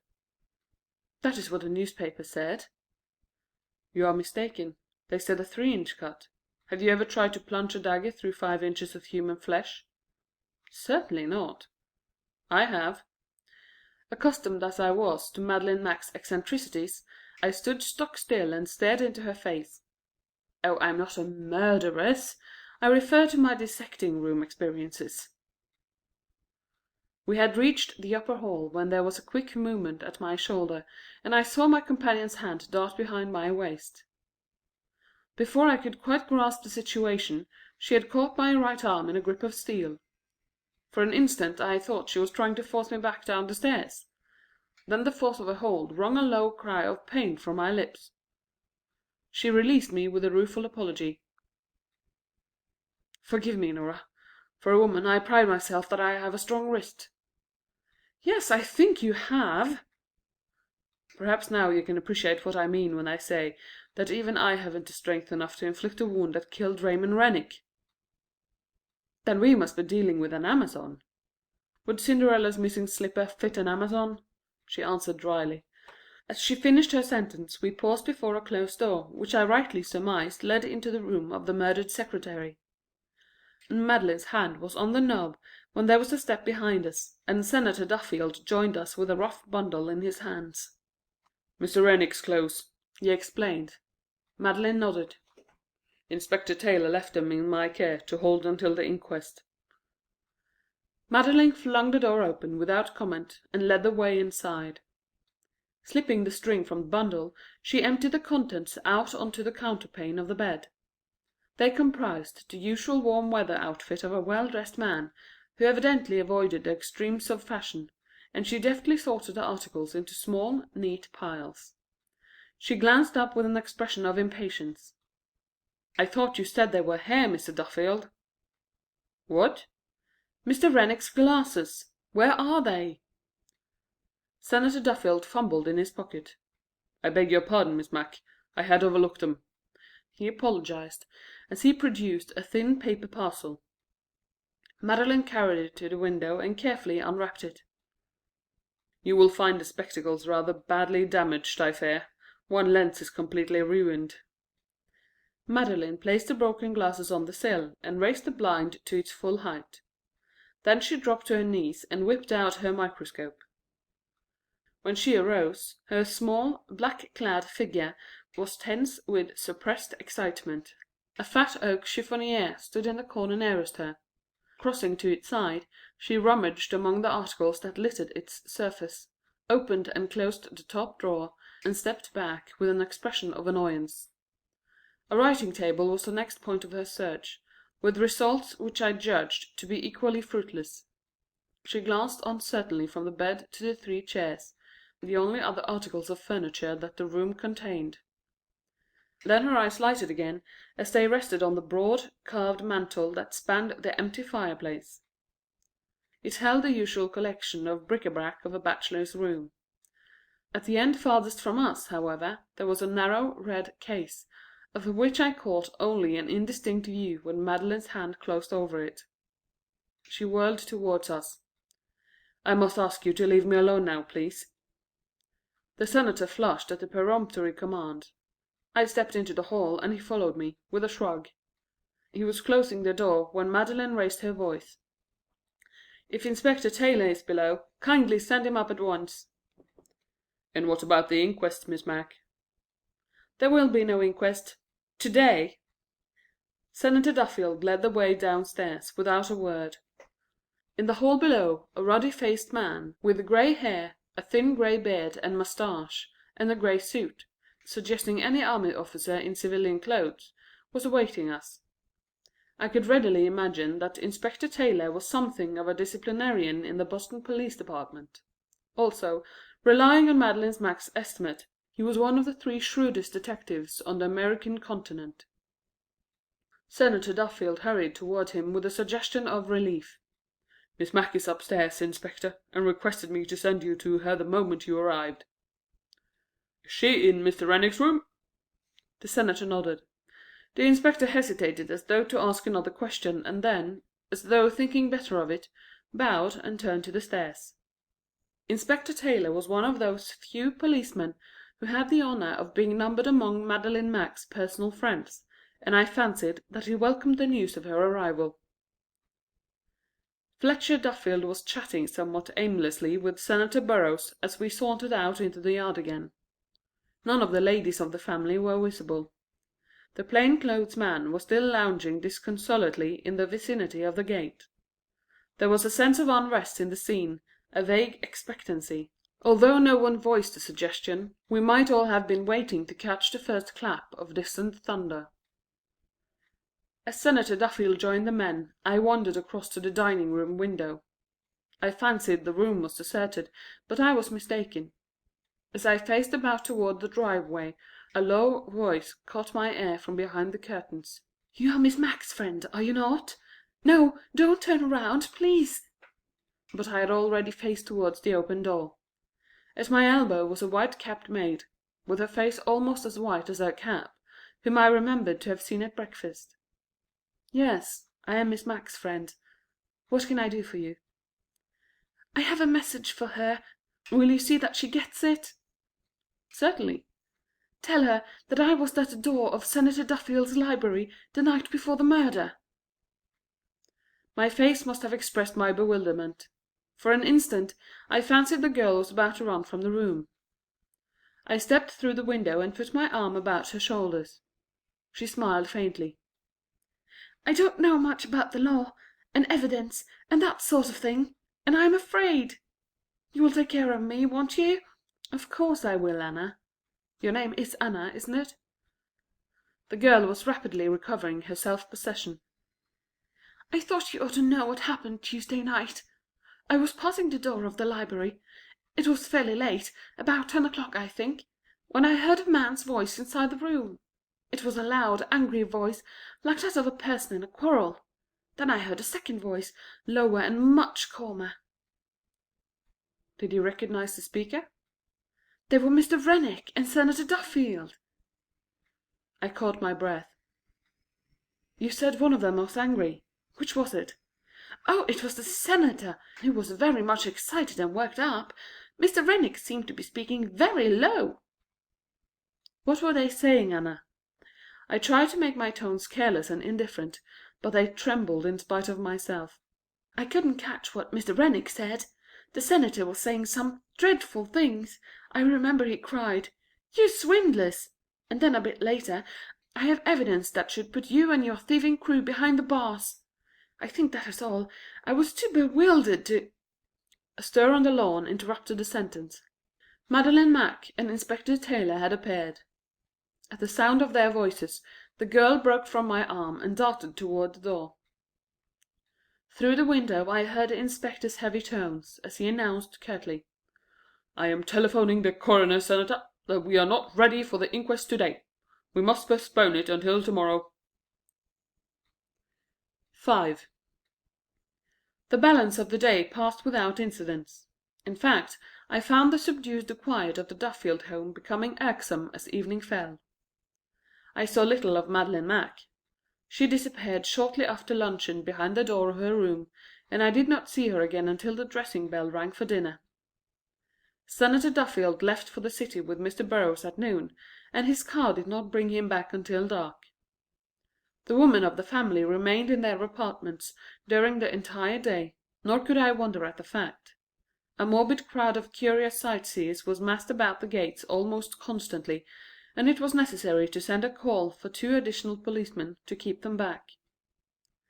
"That is what the newspaper said." "You are mistaken. They said a 3-inch cut. Have you ever tried to plunge a dagger through 5 inches of human flesh?" "Certainly not." "I have." Accustomed as I was to Madeline Mack's eccentricities, I stood stock still and stared into her face. "Oh, I'm not a murderess. I refer to my dissecting room experiences." We had reached the upper hall when there was a quick movement at my shoulder, and I saw my companion's hand dart behind my waist. Before I could quite grasp the situation, she had caught my right arm in a grip of steel. For an instant I thought she was trying to force me back down the stairs. Then the force of her hold wrung a low cry of pain from my lips. She released me with a rueful apology. "Forgive me, Nora. For a woman, I pride myself that I have a strong wrist." "Yes, I think you have." "Perhaps now you can appreciate what I mean when I say that even I haven't the strength enough to inflict a wound that killed Raymond Rennick." "Then we must be dealing with an Amazon." "Would Cinderella's missing slipper fit an Amazon?" she answered dryly. As she finished her sentence we paused before a closed door, which I rightly surmised led into the room of the murdered secretary. Madeline's hand was on the knob when there was a step behind us, and Senator Duffield joined us with a rough bundle in his hands. "Mr. Rennick's clothes," he explained. Madeline nodded. "Inspector Taylor left them in my care to hold until the inquest." Madeline flung the door open without comment and led the way inside. Slipping the string from the bundle, she emptied the contents out onto the counterpane of the bed. They comprised the usual warm weather outfit of a well-dressed man, who evidently avoided the extremes of fashion, and she deftly sorted the articles into small, neat piles. She glanced up with an expression of impatience. "I thought you said they were here, Mr. Duffield." "What?" "Mr. Rennick's glasses. Where are they?" Senator Duffield fumbled in his pocket. "I beg your pardon, Miss Mack. I had overlooked them," he apologized, as he produced a thin paper parcel. Madeline carried it to the window and carefully unwrapped it. "You will find the spectacles rather badly damaged, I fear. One lens is completely ruined." Madeline placed the broken glasses on the sill and raised the blind to its full height. Then she dropped to her knees and whipped out her microscope. When she arose, her small, black-clad figure was tense with suppressed excitement. A fat oak chiffonier stood in the corner nearest her. Crossing to its side, she rummaged among the articles that littered its surface, opened and closed the top drawer, and stepped back with an expression of annoyance. A writing table was the next point of her search, with results which I judged to be equally fruitless. She glanced uncertainly from the bed to the 3 chairs, the only other articles of furniture that the room contained. Then her eyes lighted again as they rested on the broad, carved mantel that spanned the empty fireplace. It held the usual collection of bric-a-brac of a bachelor's room. At the end farthest from us, however, there was a narrow red case, of which I caught only an indistinct view when Madeline's hand closed over it. She whirled towards us. "I must ask you to leave me alone now, please." The Senator flushed at the peremptory command. I stepped into the hall, and he followed me, with a shrug. He was closing the door when Madeline raised her voice. "If Inspector Taylor is below, kindly send him up at once." "And what about the inquest, Miss Mac?" "There will be no inquest. To-day." Senator Duffield led the way downstairs, without a word. In the hall below, a ruddy-faced man, with gray hair, a thin gray beard and moustache, and a gray suit, suggesting any army officer in civilian clothes, was awaiting us. I could readily imagine that Inspector Taylor was something of a disciplinarian in the Boston Police Department. Also, relying on Madeline Mack's estimate, he was one of the 3 shrewdest detectives on the American continent. Senator Duffield hurried toward him with a suggestion of relief. "Miss Mack is upstairs, Inspector, and requested me to send you to her the moment you arrived." "Is she in Mr. Rennick's room?" The Senator nodded. The inspector hesitated as though to ask another question, and then, as though thinking better of it, bowed and turned to the stairs. Inspector Taylor was one of those few policemen who had the honor of being numbered among Madeline Mack's personal friends, and I fancied that he welcomed the news of her arrival. Fletcher Duffield was chatting somewhat aimlessly with Senator Burrows as we sauntered out into the yard again. None of the ladies of the family were visible. The plain-clothes man was still lounging disconsolately in the vicinity of the gate. There was a sense of unrest in the scene, a vague expectancy. Although no one voiced the suggestion, we might all have been waiting to catch the first clap of distant thunder. As Senator Duffield joined the men, I wandered across to the dining-room window. I fancied the room was deserted, but I was mistaken. As I faced about toward the driveway, a low voice caught my ear from behind the curtains. "You are Miss Mack's friend, are you not? No, don't turn around, please." But I had already faced towards the open door. At my elbow was a white-capped maid, with her face almost as white as her cap, whom I remembered to have seen at breakfast. "Yes, I am Miss Mack's friend. What can I do for you?" "I have a message for her. Will you see that she gets it?" "Certainly." "Tell her that I was at the door of Senator Duffield's library the night before the murder." My face must have expressed my bewilderment. For an instant I fancied the girl was about to run from the room. I stepped through the window and put my arm about her shoulders. She smiled faintly. "I don't know much about the law, and evidence, and that sort of thing, and I'm afraid. You will take care of me, won't you?" "Of course I will, Anna. Your name is Anna, isn't it?" The girl was rapidly recovering her self-possession. "I thought you ought to know what happened Tuesday night. I was passing the door of the library. It was fairly late, about 10 o'clock, I think, when I heard a man's voice inside the room. It was a loud, angry voice, like that of a person in a quarrel. Then I heard a second voice, lower and much calmer." "Did you recognize the speaker?" "They were Mr. Rennick and Senator Duffield." I caught my breath. "You said one of them was angry. Which was it?" "Oh, it was the senator, who was very much excited and worked up. Mr. Rennick seemed to be speaking very low." "What were they saying, Anna?" I tried to make my tones careless and indifferent, but they trembled in spite of myself. "I couldn't catch what Mr. Rennick said. The senator was saying some dreadful things. I remember he cried, 'You swindlers!' And then a bit later, 'I have evidence that should put you and your thieving crew behind the bars.' I think that is all. I was too bewildered to—" A stir on the lawn interrupted the sentence. Madeline Mack and Inspector Taylor had appeared. At the sound of their voices, the girl broke from my arm and darted toward the door. Through the window I heard the inspector's heavy tones, as he announced curtly, "I am telephoning the coroner, Senator, that we are not ready for the inquest today. We must postpone it until tomorrow." 5. The balance of the day passed without incidents. In fact, I found the subdued quiet of the Duffield home becoming irksome as evening fell. I saw little of Madeline Mac. She disappeared shortly after luncheon behind the door of her room, and I did not see her again until the dressing bell rang for dinner. Senator Duffield left for the city with Mr. Burrows at noon, and his car did not bring him back until dark. The women of the family remained in their apartments during the entire day, nor could I wonder at the fact. A morbid crowd of curious sightseers was massed about the gates almost constantly, and it was necessary to send a call for 2 additional policemen to keep them back.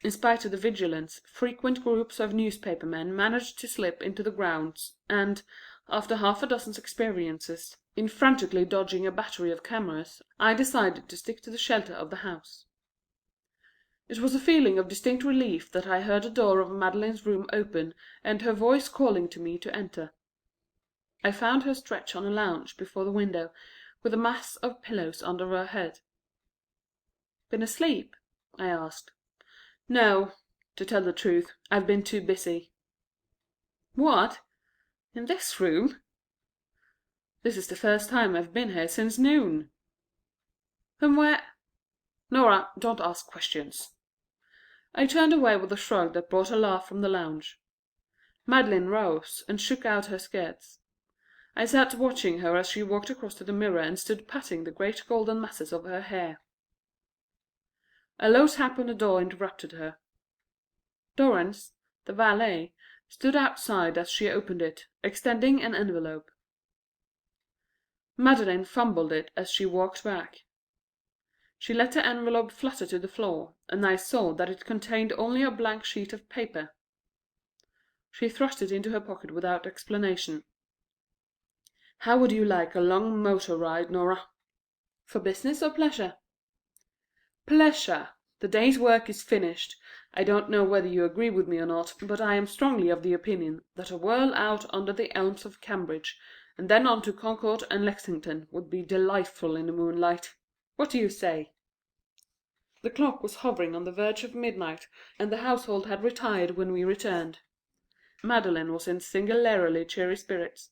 In spite of the vigilance, frequent groups of newspaper men managed to slip into the grounds, and, after half a dozen experiences in frantically dodging a battery of cameras, I decided to stick to the shelter of the house. It was a feeling of distinct relief that I heard the door of Madeline's room open and her voice calling to me to enter. I found her stretched on a lounge before the window, with a mass of pillows under her head. "Been asleep?" I asked. "No. To tell the truth, I've been too busy." "What? In this room?" "This is the first time I've been here since noon." "Then where—" "Nora, don't ask questions." I turned away with a shrug that brought a laugh from the lounge. Madeline rose and shook out her skirts. I sat watching her as she walked across to the mirror and stood patting the great golden masses of her hair. A low tap on the door interrupted her. Dorrance, the valet, stood outside as she opened it, extending an envelope. Madeline fumbled it as she walked back. She let the envelope flutter to the floor, and I saw that it contained only a blank sheet of paper. She thrust it into her pocket without explanation. "How would you like a long motor ride, Nora?" "For business or pleasure?" "Pleasure. The day's work is finished. I don't know whether you agree with me or not, but I am strongly of the opinion that a whirl out under the elms of Cambridge, and then on to Concord and Lexington, would be delightful in the moonlight. What do you say?" The clock was hovering on the verge of midnight, and the household had retired when we returned. Madeline was in singularly cheery spirits.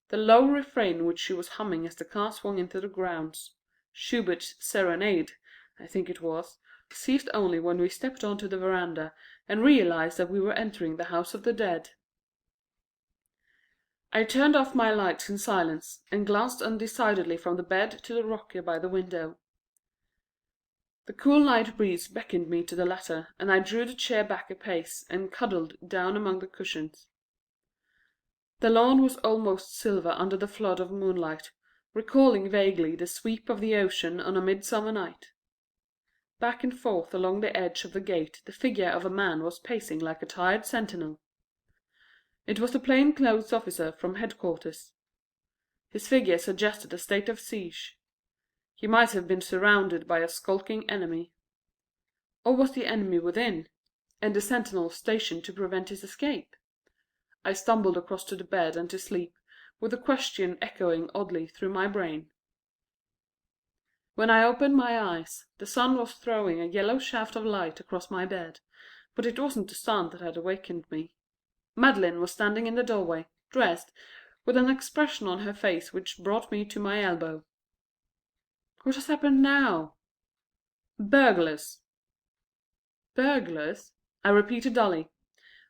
The low refrain which she was humming as the car swung into the grounds, Schubert's Serenade, I think it was, ceased only when we stepped on to the veranda and realized that we were entering the house of the dead. I turned off my lights in silence, and glanced undecidedly from the bed to the rocker by the window. The cool night breeze beckoned me to the latter, and I drew the chair back a pace and cuddled down among the cushions. The lawn was almost silver under the flood of moonlight, recalling vaguely the sweep of the ocean on a midsummer night. Back and forth along the edge of the gate the figure of a man was pacing like a tired sentinel. It was the plain-clothes officer from headquarters. His figure suggested a state of siege. He might have been surrounded by a skulking enemy. Or was the enemy within, and the sentinel stationed to prevent his escape? I stumbled across to the bed and to sleep, with the question echoing oddly through my brain. When I opened my eyes, the sun was throwing a yellow shaft of light across my bed, but it wasn't the sun that had awakened me. Madeline was standing in the doorway, dressed, with an expression on her face which brought me to my elbow. "What has happened now?" "Burglars." "Burglars?" I repeated dully.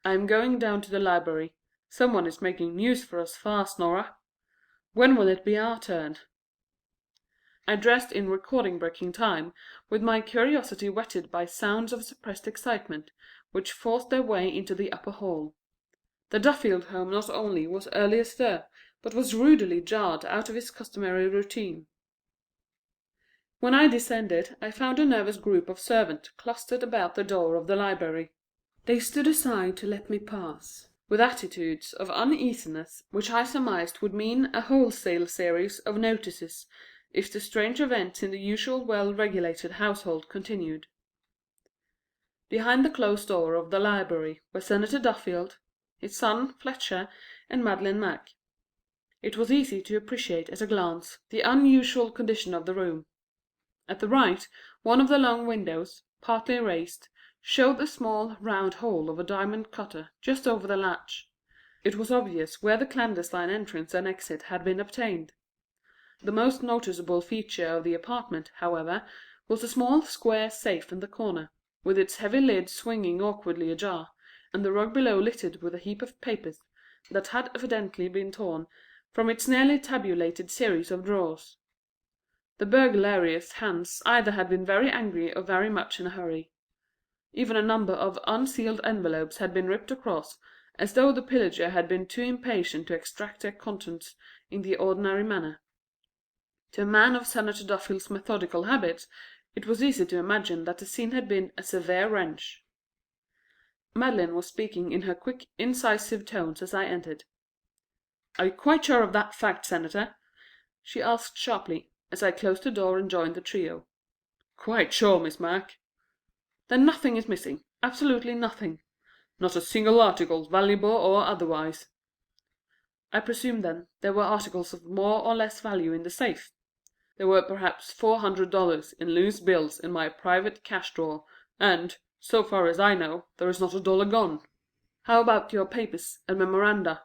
"I am going down to the library. Someone is making news for us fast, Nora. When will it be our turn?" I dressed in recording-breaking time, with my curiosity whetted by sounds of suppressed excitement, which forced their way into the upper hall. The Duffield home not only was early astir, but was rudely jarred out of its customary routine. When I descended, I found a nervous group of servants clustered about the door of the library. They stood aside to let me pass, with attitudes of uneasiness which I surmised would mean a wholesale series of notices if the strange events in the usual well-regulated household continued. Behind the closed door of the library were Senator Duffield, his son Fletcher, and Madeline Mac. It was easy to appreciate at a glance the unusual condition of the room. At the right, one of the long windows, partly raised, showed the small round hole of a diamond cutter just over the latch. It was obvious where the clandestine entrance and exit had been obtained. The most noticeable feature of the apartment, however, was the small square safe in the corner, with its heavy lid swinging awkwardly ajar, and the rug below littered with a heap of papers that had evidently been torn from its nearly tabulated series of drawers. The burglarious hands either had been very angry or very much in a hurry. Even a number of unsealed envelopes had been ripped across, as though the pillager had been too impatient to extract their contents in the ordinary manner. To a man of Senator Duffield's methodical habits, it was easy to imagine that the scene had been a severe wrench. Madeline was speaking in her quick, incisive tones as I entered. "Are you quite sure of that fact, Senator?" she asked sharply, as I closed the door and joined the trio. "Quite sure, Miss Mac." "Then nothing is missing. Absolutely nothing." "Not a single article, valuable or otherwise." "I presume, then, there were articles of more or less value in the safe?" "There were perhaps $400 in loose bills in my private cash drawer, and, so far as I know, there is not a dollar gone." "How about your papers and memoranda?"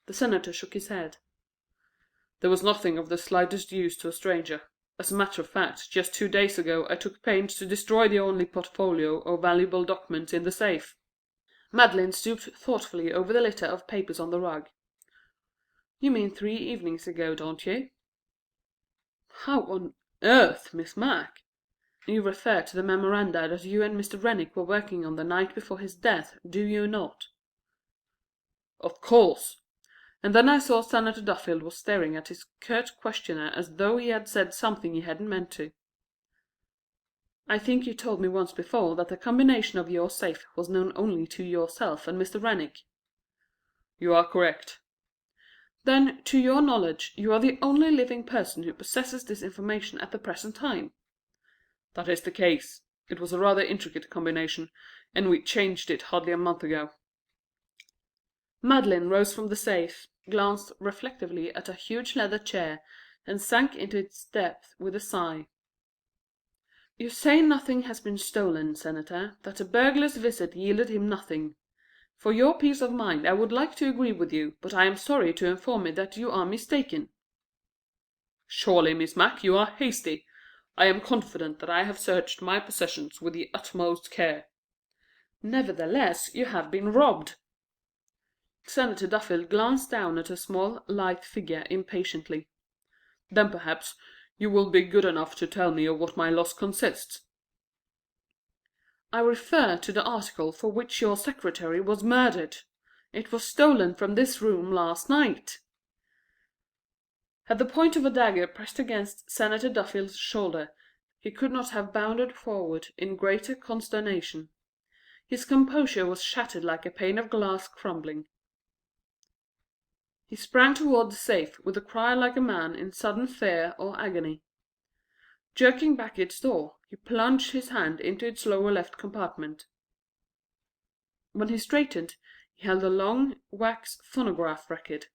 The Senator shook his head. "There was nothing of the slightest use to a stranger. As a matter of fact, just 2 days ago I took pains to destroy the only portfolio of valuable documents in the safe." Madeline stooped thoughtfully over the litter of papers on the rug. "You mean 3 evenings ago, don't you?" "How on earth, Miss Mac?" "You refer to the memoranda that you and Mr. Rennick were working on the night before his death, do you not?" "Of course." And then I saw Senator Duffield was staring at his curt questioner as though he had said something he hadn't meant to. "I think you told me once before that the combination of your safe was known only to yourself and Mr. Rennick." "You are correct." "Then, to your knowledge, you are the only living person who possesses this information at the present time?" "That is the case. It was a rather intricate combination, and we changed it hardly a month ago." Madeline rose from the safe, glanced reflectively at a huge leather chair, and sank into its depths with a sigh. "You say nothing has been stolen, Senator, that a burglar's visit yielded him nothing. For your peace of mind I would like to agree with you, but I am sorry to inform you that you are mistaken." "Surely, Miss Mac, you are hasty. I am confident that I have searched my possessions with the utmost care." "Nevertheless, you have been robbed." Senator Duffield glanced down at her small, lithe figure impatiently. "Then perhaps you will be good enough to tell me of what my loss consists." "I refer to the article for which your secretary was murdered. It was stolen from this room last night." Had the point of a dagger pressed against Senator Duffield's shoulder, he could not have bounded forward in greater consternation. His composure was shattered like a pane of glass crumbling. He sprang toward the safe with a cry like a man in sudden fear or agony. Jerking back its door, he plunged his hand into its lower left compartment. When he straightened, he held a long wax phonograph record.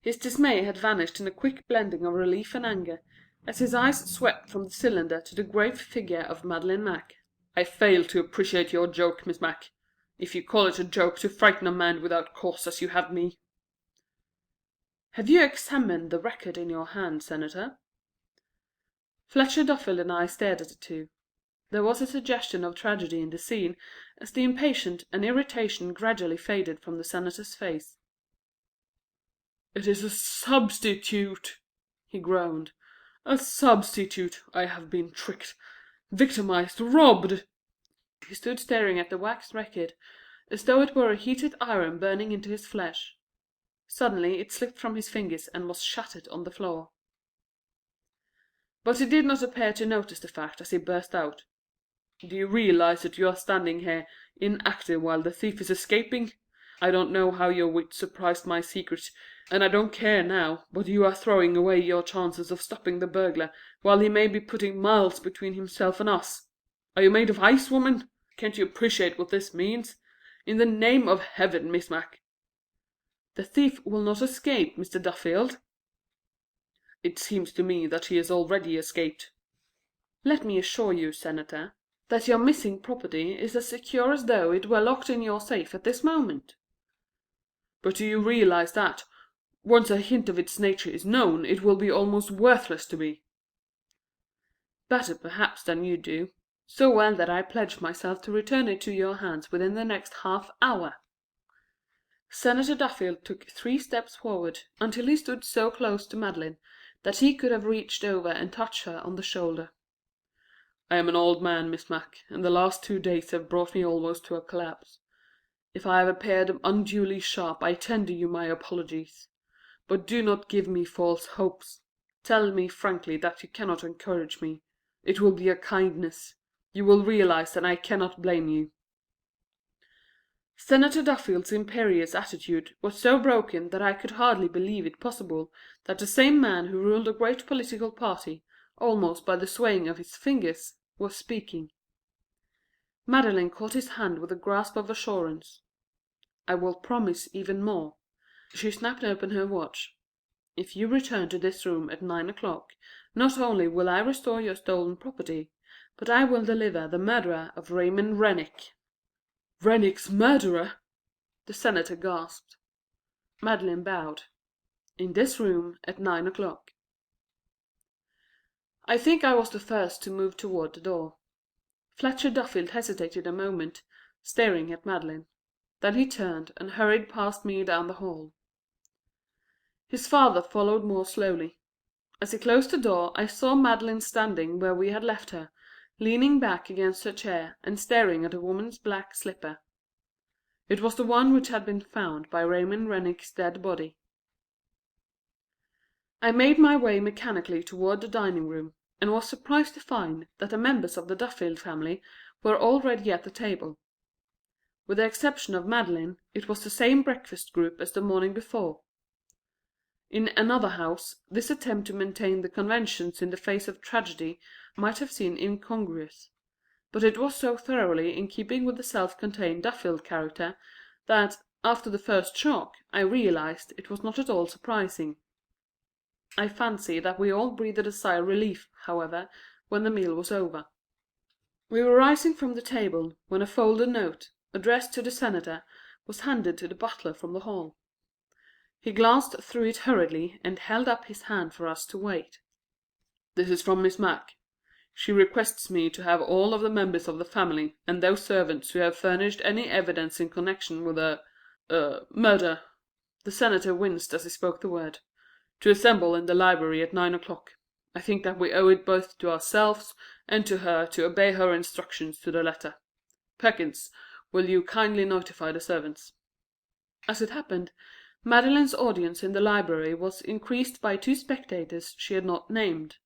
His dismay had vanished in a quick blending of relief and anger, as his eyes swept from the cylinder to the grave figure of Madeline Mac. "I fail to appreciate your joke, Miss Mac, if you call it a joke to frighten a man without cause as you have me." "Have you examined the record in your hand, Senator?" Fletcher Duffield and I stared at the two. There was a suggestion of tragedy in the scene as the impatience and irritation gradually faded from the Senator's face. "It is a substitute," he groaned. "A substitute. I have been tricked, victimized, robbed." He stood staring at the wax record as though it were a heated iron burning into his flesh. Suddenly it slipped from his fingers and was shattered on the floor. But he did not appear to notice the fact as he burst out. "Do you realize that you are standing here inactive while the thief is escaping? I don't know how your wit surprised my secret, and I don't care now, but you are throwing away your chances of stopping the burglar while he may be putting miles between himself and us. Are you made of ice, woman? Can't you appreciate what this means? In the name of heaven, Miss Mac!" "The thief will not escape, Mr. Duffield." It seems to me that he has already escaped." "Let me assure you, Senator, that your missing property is as secure as though it were locked in your safe at this moment." "But do you realize that, once a hint of its nature is known, it will be almost worthless to me?" "Better perhaps than you do. So well that I pledge myself to return it to your hands within the next half hour." Senator Duffield took 3 steps forward, until he stood so close to Madeline that he could have reached over and touched her on the shoulder. "I am an old man, Miss Mac, and the last 2 days have brought me almost to a collapse. If I have appeared unduly sharp, I tender you my apologies. But do not give me false hopes. Tell me frankly that you cannot encourage me. It will be a kindness. You will realize that I cannot blame you." Senator Duffield's imperious attitude was so broken that I could hardly believe it possible that the same man who ruled a great political party, almost by the swaying of his fingers, was speaking. Madeline caught his hand with a grasp of assurance. "I will promise even more." She snapped open her watch. "If you return to this room at 9 o'clock, not only will I restore your stolen property, but I will deliver the murderer of Raymond Rennick." "Rennick's murderer!" the senator gasped. Madeline bowed. "In this room at 9 o'clock." I think I was the first to move toward the door. Fletcher Duffield hesitated a moment, staring at Madeline. Then he turned and hurried past me down the hall. His father followed more slowly. As he closed the door I saw Madeline standing where we had left her, leaning back against her chair and staring at a woman's black slipper. It was the one which had been found by Raymond Rennick's dead body. I made my way mechanically toward the dining room, and was surprised to find that the members of the Duffield family were already at the table. With the exception of Madeline, it was the same breakfast group as the morning before. In another house, this attempt to maintain the conventions in the face of tragedy might have seemed incongruous, but it was so thoroughly in keeping with the self-contained Duffield character that, after the first shock, I realized it was not at all surprising. I fancy that we all breathed a sigh of relief, however, when the meal was over. We were rising from the table, when a folded note, addressed to the senator, was handed to the butler from the hall. He glanced through it hurriedly and held up his hand for us to wait. "This is from Miss Mac. She requests me to have all of the members of the family, and those servants who have furnished any evidence in connection with the murder," the senator winced as he spoke the word, "to assemble in the library at 9 o'clock. I think that we owe it both to ourselves and to her to obey her instructions to the letter. Perkins, will you kindly notify the servants?" As it happened, Madeline's audience in the library was increased by 2 spectators she had not named.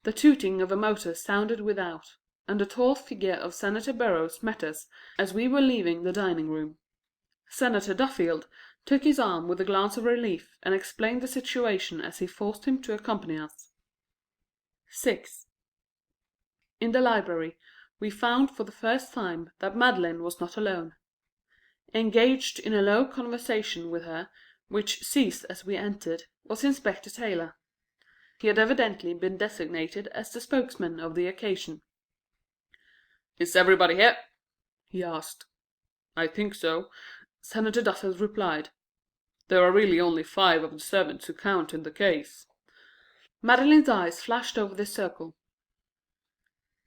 The tooting of a motor sounded without, and the tall figure of Senator Burrows met us as we were leaving the dining room. Senator Duffield took his arm with a glance of relief and explained the situation as he forced him to accompany us. 6. In the library we found for the first time that Madeline was not alone. Engaged in a low conversation with her, which ceased as we entered, was Inspector Taylor. He had evidently been designated as the spokesman of the occasion. "Is everybody here?" he asked. "I think so," Senator Duffield replied. "There are really only 5 of the servants who count in the case." Madeline's eyes flashed over the circle.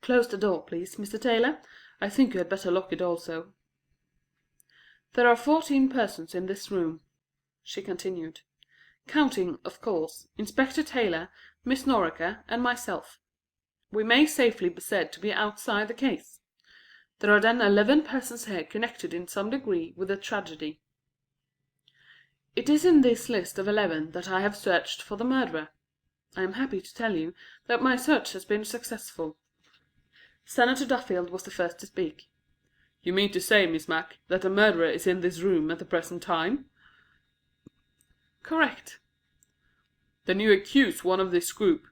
"Close the door, please, Mr. Taylor. I think you had better lock it also. There are 14 persons in this room," she continued, "counting, of course, Inspector Taylor, Miss Norriker, and myself. We may safely be said to be outside the case. There are then 11 persons here connected in some degree with the tragedy. It is in this list of 11 that I have searched for the murderer. I am happy to tell you that my search has been successful." Senator Duffield was the first to speak. "You mean to say, Miss Mac, that the murderer is in this room at the present time?" "Correct." "Then you accuse one of this group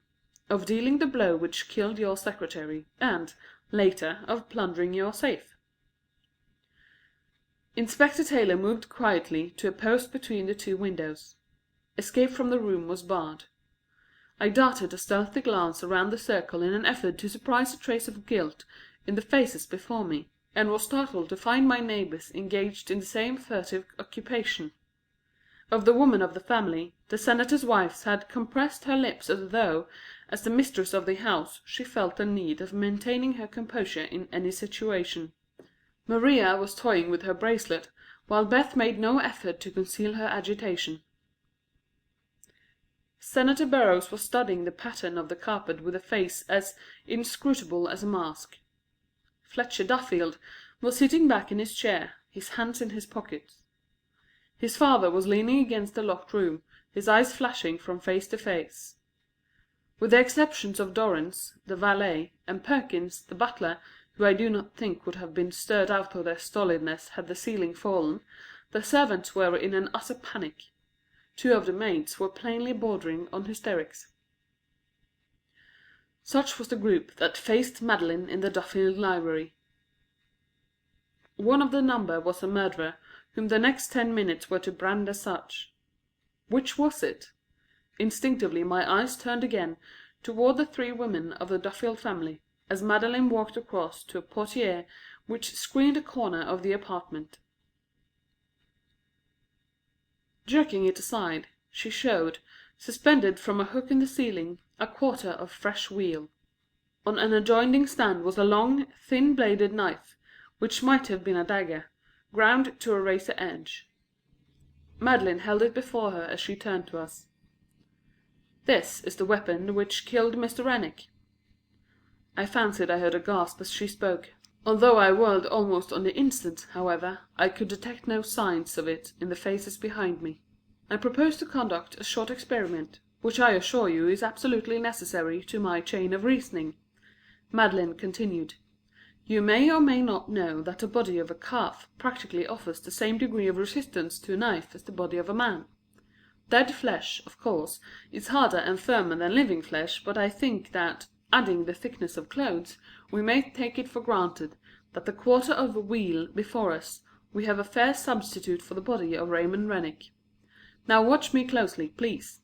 of dealing the blow which killed your secretary, and, later, of plundering your safe." Inspector Taylor moved quietly to a post between the 2 windows. Escape from the room was barred. I darted a stealthy glance around the circle in an effort to surprise a trace of guilt in the faces before me, and was startled to find my neighbors engaged in the same furtive occupation. Of the women of the family, the Senator's wife had compressed her lips as though, as the mistress of the house, she felt the need of maintaining her composure in any situation. Maria was toying with her bracelet, while Beth made no effort to conceal her agitation. Senator Burrows was studying the pattern of the carpet with a face as inscrutable as a mask. Fletcher Duffield was sitting back in his chair, his hands in his pockets. His father was leaning against the locked room, his eyes flashing from face to face. With the exceptions of Dorrance, the valet, and Perkins, the butler, who I do not think would have been stirred out of their stolidness had the ceiling fallen, the servants were in an utter panic. 2 of the maids were plainly bordering on hysterics. Such was the group that faced Madeline in the Duffield library. One of the number was a murderer, whom the next 10 minutes were to brand as such. Which was it? Instinctively my eyes turned again toward the 3 women of the Duffield family, as Madeline walked across to a portière which screened a corner of the apartment. Jerking it aside, she showed, suspended from a hook in the ceiling, a quarter of fresh veal. On an adjoining stand was a long, thin-bladed knife, which might have been a dagger, ground to a razor edge. Madeline held it before her as she turned to us. "This is the weapon which killed Mr. Rennick." I fancied I heard a gasp as she spoke. Although I whirled almost on the instant, however, I could detect no signs of it in the faces behind me. I propose to conduct a short experiment, which I assure you is absolutely necessary to my chain of reasoning. Madeline continued. You may or may not know that the body of a calf practically offers the same degree of resistance to a knife as the body of a man. Dead flesh, of course, is harder and firmer than living flesh, but I think that, adding the thickness of clothes, we may take it for granted that the quarter of veal before us we have a fair substitute for the body of Raymond Rennick. Now watch me closely, please."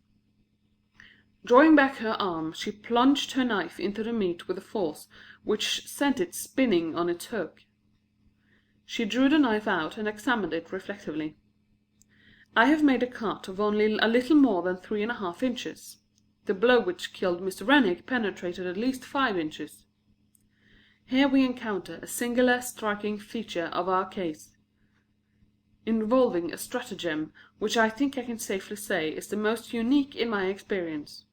Drawing back her arm, she plunged her knife into the meat with a force which sent it spinning on its hook. She drew the knife out and examined it reflectively. I have made a cut of only a little more than 3½ inches. The blow which killed Mr. Rennick penetrated at least 5 inches. Here we encounter a singular striking feature of our case, involving a stratagem which I think I can safely say is the most unique in my experience.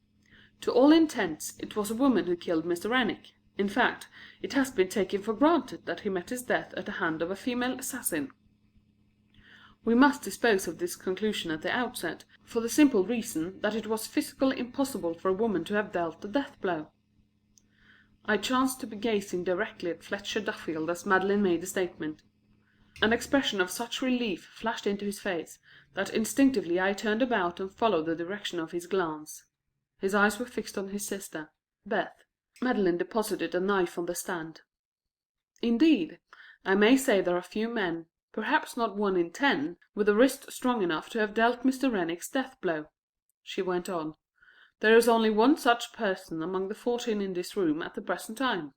To all intents it was a woman who killed Mr. Rennick. In fact, it has been taken for granted that he met his death at the hand of a female assassin. We must dispose of this conclusion at the outset, for the simple reason that it was physically impossible for a woman to have dealt the death blow. I chanced to be gazing directly at Fletcher Duffield as Madeline made the statement. An expression of such relief flashed into his face that instinctively I turned about and followed the direction of his glance. His eyes were fixed on his sister, Beth. Madeline deposited a knife on the stand. Indeed, I may say there are few men, perhaps not 1 in 10, with a wrist strong enough to have dealt Mr. Rennick's death blow. She went on. There is only one such person among the 14 in this room at the present time.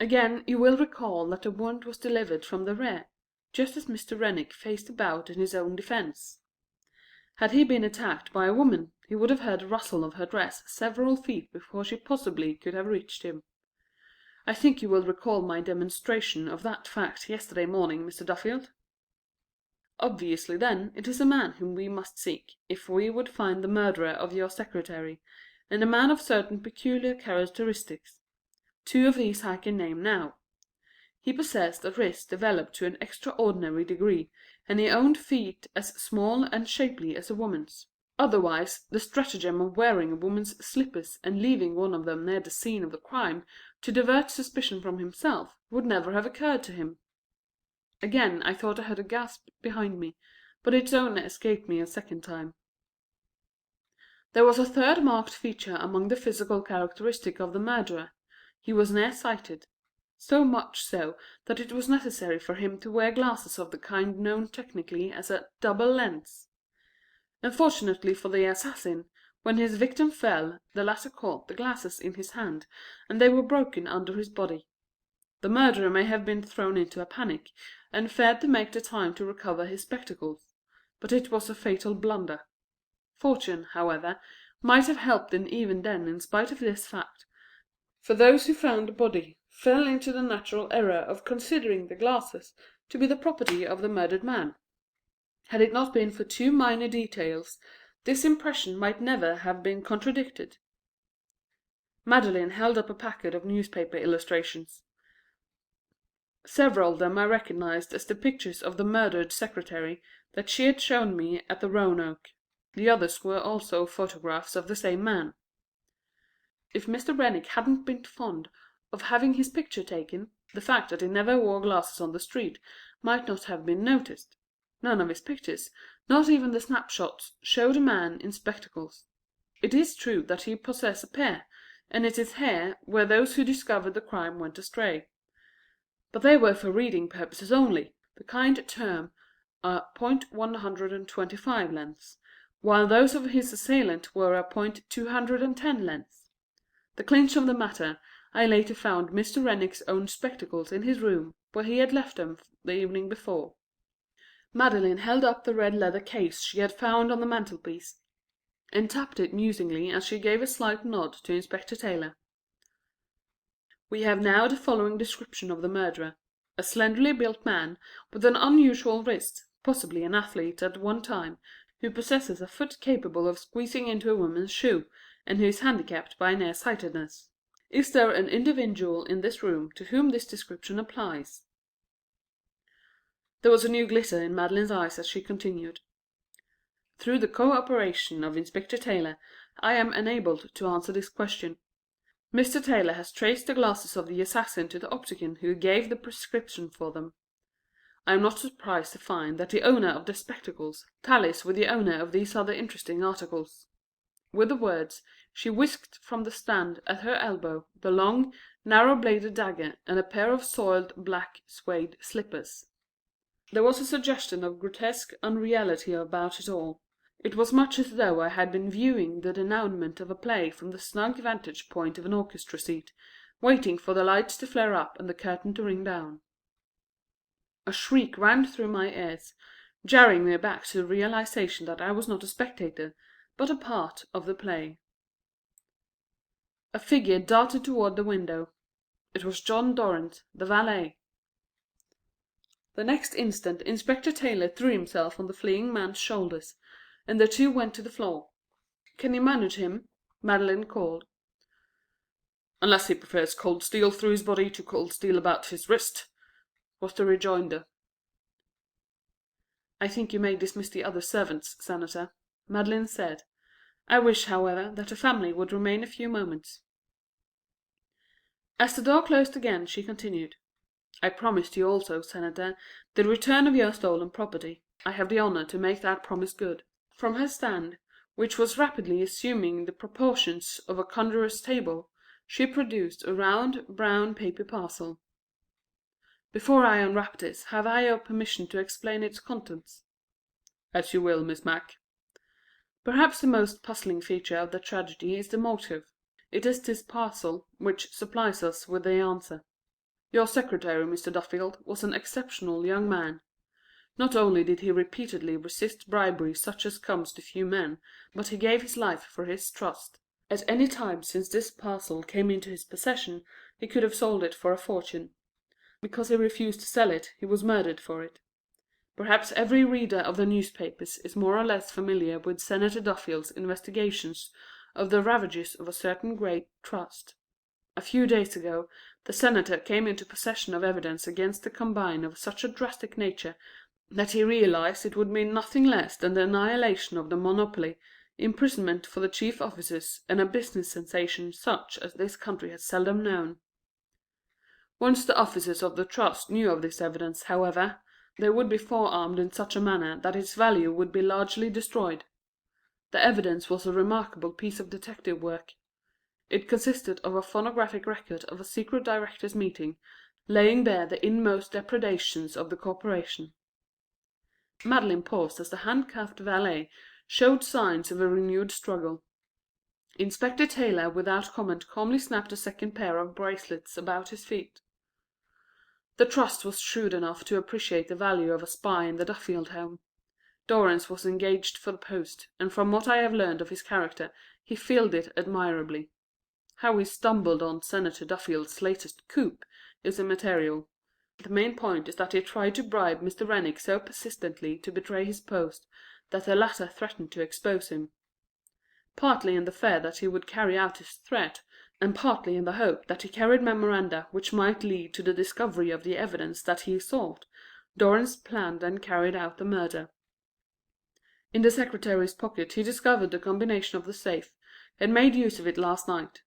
Again, you will recall that the wound was delivered from the rear, just as Mr. Rennick faced about in his own defense. Had he been attacked by a woman, he would have heard a rustle of her dress several feet before she possibly could have reached him. I think you will recall my demonstration of that fact yesterday morning, Mr. Duffield? Obviously, then, it is a man whom we must seek, if we would find the murderer of your secretary, and a man of certain peculiar characteristics. 2 of these I can name now. He possessed a wrist developed to an extraordinary degree, and he owned feet as small and shapely as a woman's. Otherwise, the stratagem of wearing a woman's slippers and leaving one of them near the scene of the crime to divert suspicion from himself would never have occurred to him. Again I thought I heard a gasp behind me, but its owner escaped me a second time. There was a third marked feature among the physical characteristics of the murderer. He was near-sighted, so much so that it was necessary for him to wear glasses of the kind known technically as a double lens. Unfortunately for the assassin, When his victim fell, the latter caught the glasses in his hand, and they were broken under his body. The murderer may have been thrown into a panic, and feared to make the time to recover his spectacles, but it was a fatal blunder. Fortune, however, might have helped him even then in spite of this fact, for those who found the body fell into the natural error of considering the glasses to be the property of the murdered man. Had it not been for two minor details, this impression might never have been contradicted. Madeline held up a packet of newspaper illustrations. Several of them I recognized as the pictures of the murdered secretary that she had shown me at the Roanoke. The others were also photographs of the same man. If Mr. Rennick hadn't been fond of having his picture taken, the fact that he never wore glasses on the street might not have been noticed. None of his pictures, not even the snapshots, showed a man in spectacles. It is true that he possessed a pair, and it is here where those who discovered the crime went astray. But they were for reading purposes only, the kind term a .125 lens, while those of his assailant were a .210 lens. The clinch of the matter, I later found Mr. Rennick's own spectacles in his room, where he had left them the evening before. Madeline held up the red leather case she had found on the mantelpiece, and tapped it musingly as she gave a slight nod to Inspector Taylor. We have now the following description of the murderer: a slenderly built man, with an unusual wrist, possibly an athlete at one time, who possesses a foot capable of squeezing into a woman's shoe, and who is handicapped by near-sightedness. Is there an individual in this room to whom this description applies?" There was a new glitter in Madeline's eyes as she continued. "Through the co-operation of Inspector Taylor, I am enabled to answer this question. Mr. Taylor has traced the glasses of the assassin to the optician who gave the prescription for them. I am not surprised to find that the owner of the spectacles tallies with the owner of these other interesting articles." With the words, she whisked from the stand at her elbow the long, narrow-bladed dagger and a pair of soiled black suede slippers. There was a suggestion of grotesque unreality about it all. It was much as though I had been viewing the denouement of a play from the snug vantage point of an orchestra seat, waiting for the lights to flare up and the curtain to ring down. A shriek ran through my ears, jarring me back to the realization that I was not a spectator, but a part of the play. A figure darted toward the window. It was John Dorrance, the valet. The next instant Inspector Taylor threw himself on the fleeing man's shoulders, and the two went to the floor. "Can you manage him?" Madeline called. "Unless he prefers cold steel through his body to cold steel about his wrist," was the rejoinder. "I think you may dismiss the other servants, Senator," Madeline said. "I wish, however, that the family would remain a few moments." As the door closed again, she continued: "I promised you also, Senator, the return of your stolen property. I have the honor to make that promise good." From her stand, which was rapidly assuming the proportions of a conjurer's table, she produced a round, brown paper parcel. "Before I unwrap this, have I your permission to explain its contents?" "As you will, Miss Mack." Perhaps the most puzzling feature of the tragedy is the motive. It is this parcel which supplies us with the answer. Your secretary, Mr. Duffield, was an exceptional young man. Not only did he repeatedly resist bribery such as comes to few men, but he gave his life for his trust. At any time since this parcel came into his possession he could have sold it for a fortune. Because he refused to sell it, he was murdered for it. Perhaps every reader of the newspapers is more or less familiar with Senator Duffield's investigations of the ravages of a certain great trust. A few days ago the senator came into possession of evidence against the combine of such a drastic nature that he realized it would mean nothing less than the annihilation of the monopoly, imprisonment for the chief officers, and a business sensation such as this country has seldom known. Once the officers of the trust knew of this evidence, however, they would be forearmed in such a manner that its value would be largely destroyed. The evidence was a remarkable piece of detective work. It consisted of a phonographic record of a secret directors' meeting, laying bare the inmost depredations of the corporation. Madeline paused as the handcuffed valet showed signs of a renewed struggle. Inspector Taylor without comment calmly snapped a second pair of bracelets about his feet. The Trust was shrewd enough to appreciate the value of a spy in the Duffield home. Dorrance was engaged for the post, and from what I have learned of his character he filled it admirably. How he stumbled on Senator Duffield's latest coup is immaterial. The main point is that he tried to bribe Mr. Rennick so persistently to betray his post that the latter threatened to expose him. Partly in the fear that he would carry out his threat, and partly in the hope that he carried memoranda which might lead to the discovery of the evidence that he sought, Dorrance planned and carried out the murder. In the secretary's pocket he discovered the combination of the safe, and made use of it last night.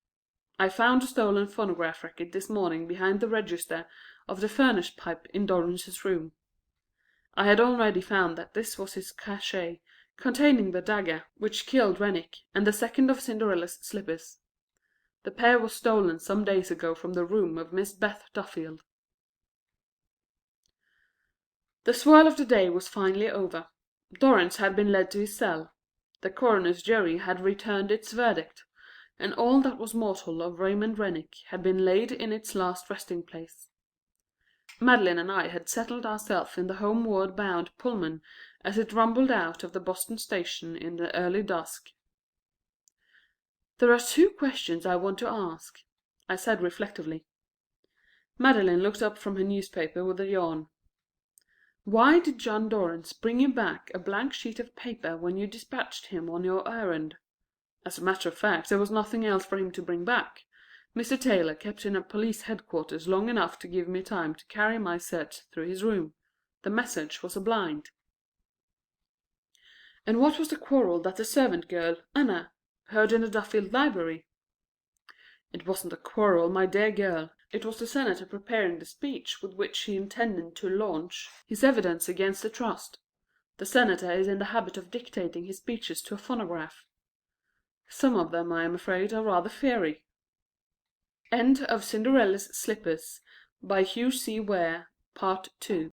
I found the stolen phonograph record this morning behind the register of the furnace pipe in Dorrance's room. I had already found that this was his cachet, containing the dagger which killed Rennick, and the second of Cinderella's slippers. The pair was stolen some days ago from the room of Miss Beth Duffield. The swirl of the day was finally over. Dorrance had been led to his cell. The coroner's jury had returned its verdict, and all that was mortal of Raymond Rennick had been laid in its last resting place. Madeline and I had settled ourselves in the homeward bound Pullman as it rumbled out of the Boston station in the early dusk. "There are two questions I want to ask," I said reflectively. Madeline looked up from her newspaper with a yawn. "Why did John Dorrance bring you back a blank sheet of paper when you dispatched him on your errand?" As a matter of fact, there was nothing else for him to bring back. Mr. Taylor kept him at police headquarters long enough to give me time to carry my search through his room. The message was a blind. "And what was the quarrel that the servant girl, Anna, heard in the Duffield library?" "It wasn't a quarrel, my dear girl. It was the senator preparing the speech with which he intended to launch his evidence against the Trust. The senator is in the habit of dictating his speeches to a phonograph. Some of them, I am afraid, are rather fiery." End of Cinderella's Slippers, by Hugh Weir, Part 2.